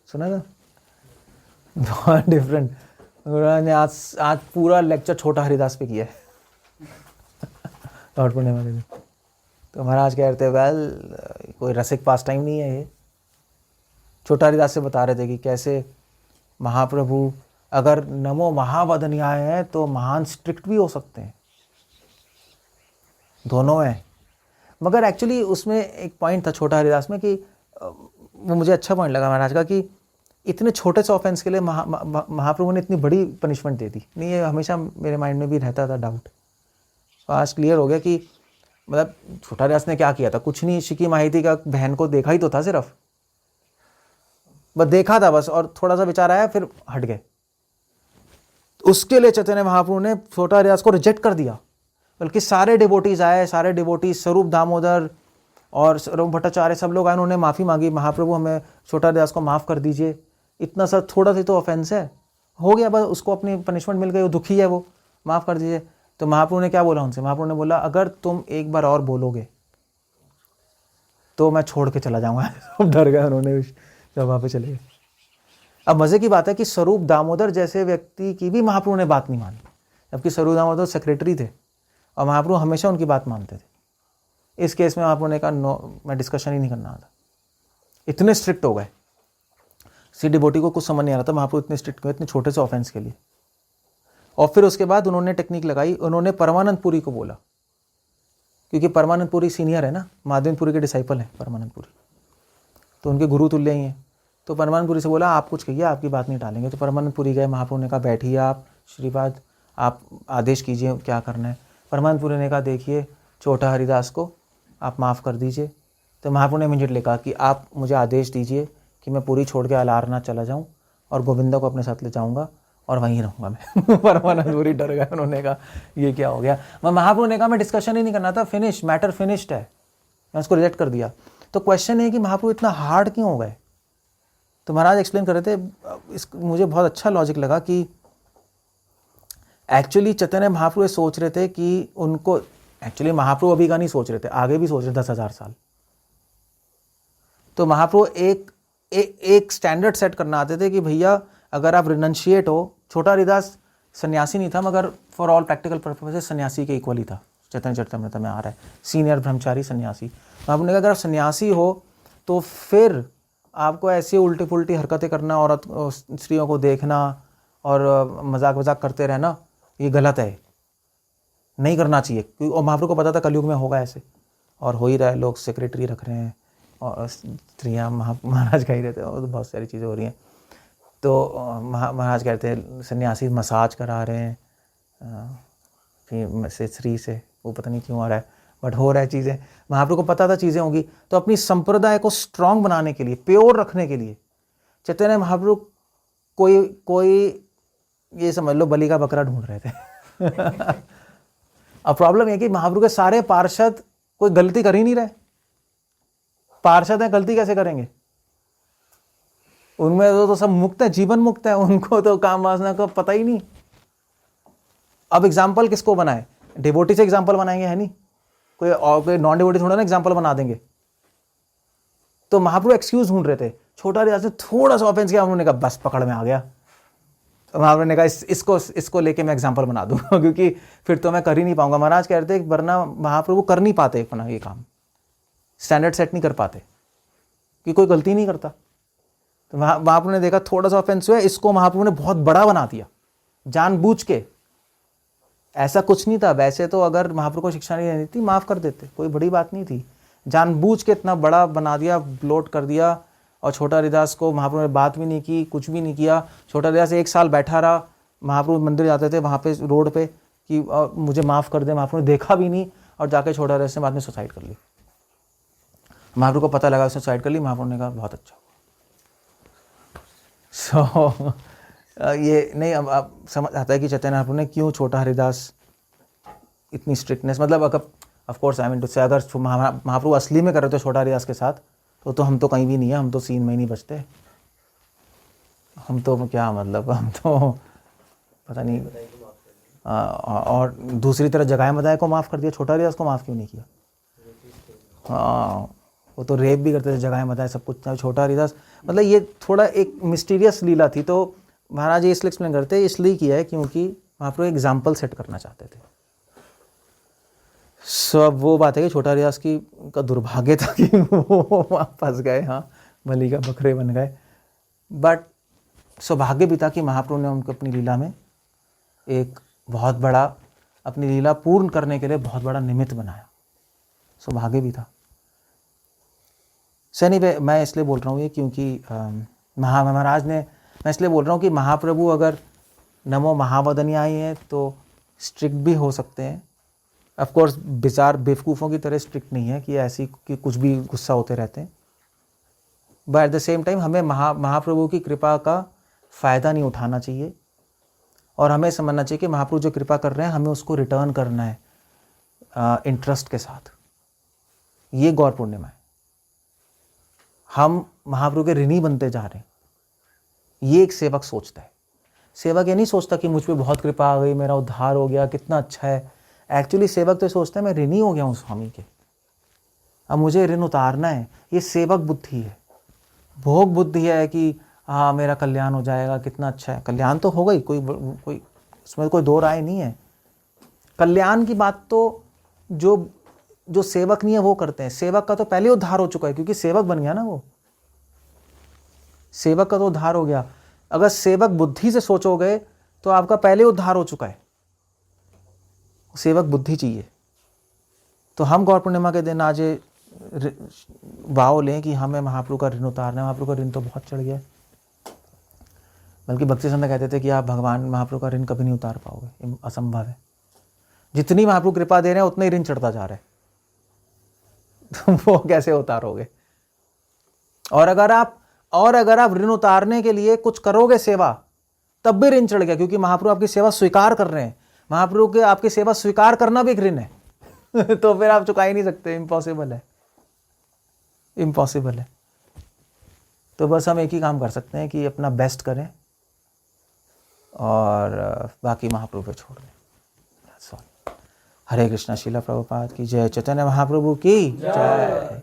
सुना था, बहुत डिफरेंट। गुरु महाराज ने आज पूरा लेक्चर छोटा हरिदास पे किया है गौर पूर्णिमा के दिन। तो महाराज कह रहे थे, वेल कोई रसिक पास टाइम नहीं है ये। छोटा हरिदास से बता रहे थे कि कैसे महाप्रभु अगर नमो महावदन्याय है तो महान स्ट्रिक्ट भी हो सकते हैं, दोनों हैं। मगर एक्चुअली उसमें एक पॉइंट था छोटा हरिदास में कि वो मुझे अच्छा पॉइंट लगा महाराज का, कि इतने छोटे से ऑफेंस के लिए महाप्रभु ने इतनी बड़ी पनिशमेंट दे दी। नहीं, ये हमेशा मेरे माइंड में भी रहता था डाउट। तो आज क्लियर हो गया कि मतलब छोटा हरिदास ने क्या किया था, कुछ नहीं, शिकी माहिती का बहन को देखा ही तो था, सिर्फ बस देखा था बस, और थोड़ा सा विचार आया फिर हट गए। उसके लिए चैतन्य महाप्रभु ने छोटा हरिदास को रिजेक्ट कर दिया, बल्कि सारे डिवोटीज आए, सारे डिवोटीज स्वरूप दामोदर और स्वरूप भट्टाचार्य सब लोग आए, उन्होंने माफ़ी मांगी, महाप्रभु हमें छोटा हरिदास को माफ़ कर दीजिए, इतना सा थोड़ा सा तो ऑफेंस है, हो गया बस, उसको अपनी पनिशमेंट मिल गई, वो दुखी है, वो माफ़ कर दीजिए। तो महाप्रभु ने क्या बोला उनसे? महाप्रभु ने बोला, अगर तुम एक बार और बोलोगे तो मैं छोड़ के चला जाऊँगा। सब डर गए, उन्होंने जब वहाँ पे चले गए। अब मज़े की बात है कि स्वरूप दामोदर जैसे व्यक्ति की भी महाप्रभु ने बात नहीं मानी, जबकि स्वरूप दामोदर सेक्रेटरी थे और महाप्रभु हमेशा उनकी बात मानते थे। इस केस में महाप्रभु ने कहा, नो, मैं डिस्कशन ही नहीं करना था। इतने स्ट्रिक्ट हो गए। किसी डिवोटी को कुछ समझ नहीं आ रहा था महाप्रभु इतने स्ट्रिक्ट क्यों, इतने छोटे से ऑफेंस के लिए। और फिर उसके बाद उन्होंने टेक्निक लगाई, उन्होंने परमानंद पुरी को बोला, क्योंकि परमानंद पुरी सीनियर है ना, माधवेंद्र पुरी के डिसाइपल हैं परमानंद पुरी, तो उनके गुरु तुल्य ही हैं। तो परमानंद पुरी से बोला आप कुछ कहिए, आपकी बात नहीं टालेंगे। तो परमानंद पुरी गए, महाप्रभु ने कहा बैठिए आप, श्रीपाद आप आदेश कीजिए क्या करना है। परमानंद पुरी ने कहा देखिए छोटा हरिदास को आप माफ़ कर दीजिए। तो महाप्रभु ने इमीडिएटली कहा कि आप मुझे आदेश दीजिए कि मैं पूरी छोड़ के अलारनाथ चला जाऊँ और गोविंदा को अपने साथ ले जाऊँगा और वहीं रहूँगा मैं। परमानंद पुरी डर गए, उन्होंने कहा ये क्या हो गया। मैं महाप्रभु ने कहा मैं डिस्कशन ही नहीं करना था, फिनिश, मैटर फिनिश्ड है, मैं उसको रिजेक्ट कर दिया। तो क्वेश्चन है कि महाप्रभु इतना हार्ड क्यों हो गए। तो महाराज एक्सप्लेन कर रहे थे, मुझे बहुत अच्छा लॉजिक लगा कि एक्चुअली चैतन्य महाप्रभु सोच रहे थे कि उनको, एक्चुअली महाप्रभु अभी का नहीं सोच रहे थे, आगे भी सोच रहे 10,000 साल। तो महाप्रभु एक स्टैंडर्ड सेट करना आते थे कि भैया अगर आप रिनंशिएट हो, छोटा हरिदास सन्यासी नहीं था मगर फॉर ऑल प्रैक्टिकल पर्पज सन्यासी के इक्वल ही था, चैतन्य चरितमृत में आ रहा है, सीनियर ब्रह्मचारी सन्यासी। महाप्रभु ने कहा अगर आप सन्यासी हो तो फिर आपको ऐसी उल्टी पुल्टी हरकतें करना, औरत स्त्रियों को देखना और मजाक वजाक करते रहना, ये गलत है, नहीं करना चाहिए। और महाप्रभु को पता था कलयुग में होगा ऐसे, और हो ही रहा है, लोग सेक्रेटरी रख रहे हैं और स्त्रियाँ महाराज कह ही रहते हैं, और तो बहुत सारी चीज़ें हो रही हैं। तो महाराज कहते हैं सन्यासी मसाज करा रहे हैं फिर से स्त्री से, वो पता नहीं क्यों आ रहा है, बट हो रहा है चीज़ें। महाप्रभु को पता था चीज़ें होंगी, तो अपनी संप्रदाय को स्ट्रांग बनाने के लिए, प्योर रखने के लिए चैतन्य महाप्रभु कोई ये समझ लो बलि का बकरा ढूंढ रहे थे। अब प्रॉब्लम है कि महाप्रभु के सारे पार्षद कोई गलती कर ही नहीं रहे, पार्षद हैं, गलती कैसे करेंगे, उनमें तो सब मुक्त है, जीवन मुक्त है, उनको तो काम वासना का पता ही नहीं। अब एग्जाम्पल किसको बनाए, डिवोटी से एग्जाम्पल बनाएंगे, है नहीं, कोई और नॉन डिवोटी थोड़ा ना एग्जाम्पल बना देंगे। तो महाप्रभु एक्सक्यूज ढूंढ रहे थे, छोटा हरिदास ने थोड़ा सा ऑफेंस किया, उन्होंने कहा बस पकड़ में आ गया। तो महाप्रभु ने कहा इसको लेके मैं एग्जाम्पल बना दूंगा, क्योंकि फिर तो मैं कर ही नहीं पाऊंगा। महाराज कह रहे थे वरना महाप्रभु कर नहीं पाते अपना ये काम, स्टैंडर्ड सेट नहीं कर पाते कि कोई गलती नहीं करता। तो महाप्रभु ने देखा थोड़ा सा ऑफेंस हुआ, इसको महाप्रभु ने बहुत बड़ा बना दिया जानबूझ के। ऐसा कुछ नहीं था, वैसे तो अगर महाप्रभु को शिक्षा नहीं देनी थी माफ कर देते, कोई बड़ी बात नहीं थी। जानबूझ के इतना बड़ा बना दिया, ब्लोट कर दिया। और छोटा हरिदास को महाप्रभु ने बात भी नहीं की, कुछ भी नहीं किया। छोटा हरिदास 1 साल बैठा रहा, महाप्रभु मंदिर जाते थे वहाँ पे रोड पे कि मुझे माफ़ कर दे, महाप्रभु ने देखा भी नहीं, और जाके छोटा हरिदास ने बाद में सुसाइड कर ली। महाप्रभु को पता लगा उसने सुसाइड कर ली, महाप्रभु ने कहा बहुत अच्छा। ये नहीं, अब समझ आता है कि चैतन्य महाप्रभु ने क्यों छोटा हरिदास इतनी स्ट्रिक्टनेस, मतलब of course I mean to say अगर महाप्रभु असली में कर रहे थे छोटा हरिदास के साथ तो हम तो कहीं भी नहीं है, हम तो सीन में ही नहीं बचते, हम तो क्या मतलब, हम तो पता नहीं। और दूसरी तरफ जगाए मदाए को माफ़ कर दिया, छोटा हरिदास को माफ़ क्यों नहीं किया। हाँ, वो तो रेप भी करते थे, जगाए मदाए सब कुछ। छोटा हरिदास मतलब ये थोड़ा एक मिस्टीरियस लीला थी। तो महाराज ये इसलिए एक्सप्लेन करते हैं, इसलिए किया है क्योंकि महाप्रभु एग्जाम्पल सेट करना चाहते थे। सब वो बात है कि छोटा हरिदास की का दुर्भाग्य था कि वो फंस गए, हाँ बलि का बकरे बन गए। बट सौभाग्य भी था कि महाप्रभु ने उनको अपनी लीला में एक बहुत बड़ा, अपनी लीला पूर्ण करने के लिए बहुत बड़ा निमित्त बनाया। सौभाग्य भी था। सनी मैं इसलिए बोल रहा हूँ ये क्योंकि महाराज ने, मैं इसलिए बोल रहा हूँ कि महाप्रभु अगर नमो महावदनीयाय हैं तो स्ट्रिक्ट भी हो सकते हैं। ऑफ कोर्स बेचार बेवकूफ़ों की तरह स्ट्रिक्ट नहीं है कि ऐसी कि कुछ भी गुस्सा होते रहते हैं। But at the same time हमें महाप्रभु की कृपा का फ़ायदा नहीं उठाना चाहिए, और हमें समझना चाहिए कि महाप्रभु जो कृपा कर रहे हैं हमें उसको रिटर्न करना है इंटरेस्ट के साथ। ये गौर पूर्णिमा है। हम महाप्रभु के ऋणी बनते जा रहे हैं, ये एक सेवक सोचता है। सेवक ये नहीं सोचता कि मुझ पे बहुत कृपा आ गई, मेरा उद्धार हो गया, कितना अच्छा है। एक्चुअली सेवक तो सोचता है मैं ऋणी हो गया हूँ स्वामी के, अब मुझे ऋण उतारना है। ये सेवक बुद्धि है, भोग बुद्धि है कि हाँ मेरा कल्याण हो जाएगा, कितना अच्छा है। कल्याण तो हो गई, कोई उसमें कोई दो राय नहीं है। कल्याण की बात तो जो सेवक नहीं है वो करते हैं। सेवक का तो पहले उद्धार हो चुका है क्योंकि सेवक बन गया ना वो। सेवक का तो उद्धार हो गया। अगर सेवक बुद्धि से सोचोगे तो आपका पहले उद्धार हो चुका है। सेवक बुद्धि चाहिए। तो हम गौर पूर्णिमा के दिन आज भाव लें कि हमें महाप्रभु का ऋण उतारना है। महाप्रभु का ऋण तो बहुत चढ़ गया है। बल्कि भक्ति संत कहते थे कि आप भगवान महाप्रभु का ऋण कभी नहीं उतार पाओगे, असंभव है। जितनी महाप्रभु कृपा दे रहे हैं उतना ही ऋण चढ़ता जा रहा है, तो वो कैसे उतारोगे? और अगर आप ऋण उतारने के लिए कुछ करोगे सेवा, तब भी ऋण चढ़ गया, क्योंकि महाप्रभु आपकी सेवा स्वीकार कर रहे हैं। महाप्रभु के आपकी सेवा स्वीकार करना भी एक ऋण है तो फिर आप चुका ही नहीं सकते, इम्पॉसिबल है, इम्पॉसिबल है। तो बस हम एक ही काम कर सकते हैं कि अपना बेस्ट करें और बाकी महाप्रभु पे छोड़ दें। हरे कृष्णा। श्रील प्रभुपाद की जय। चैतन्य महाप्रभु की जय।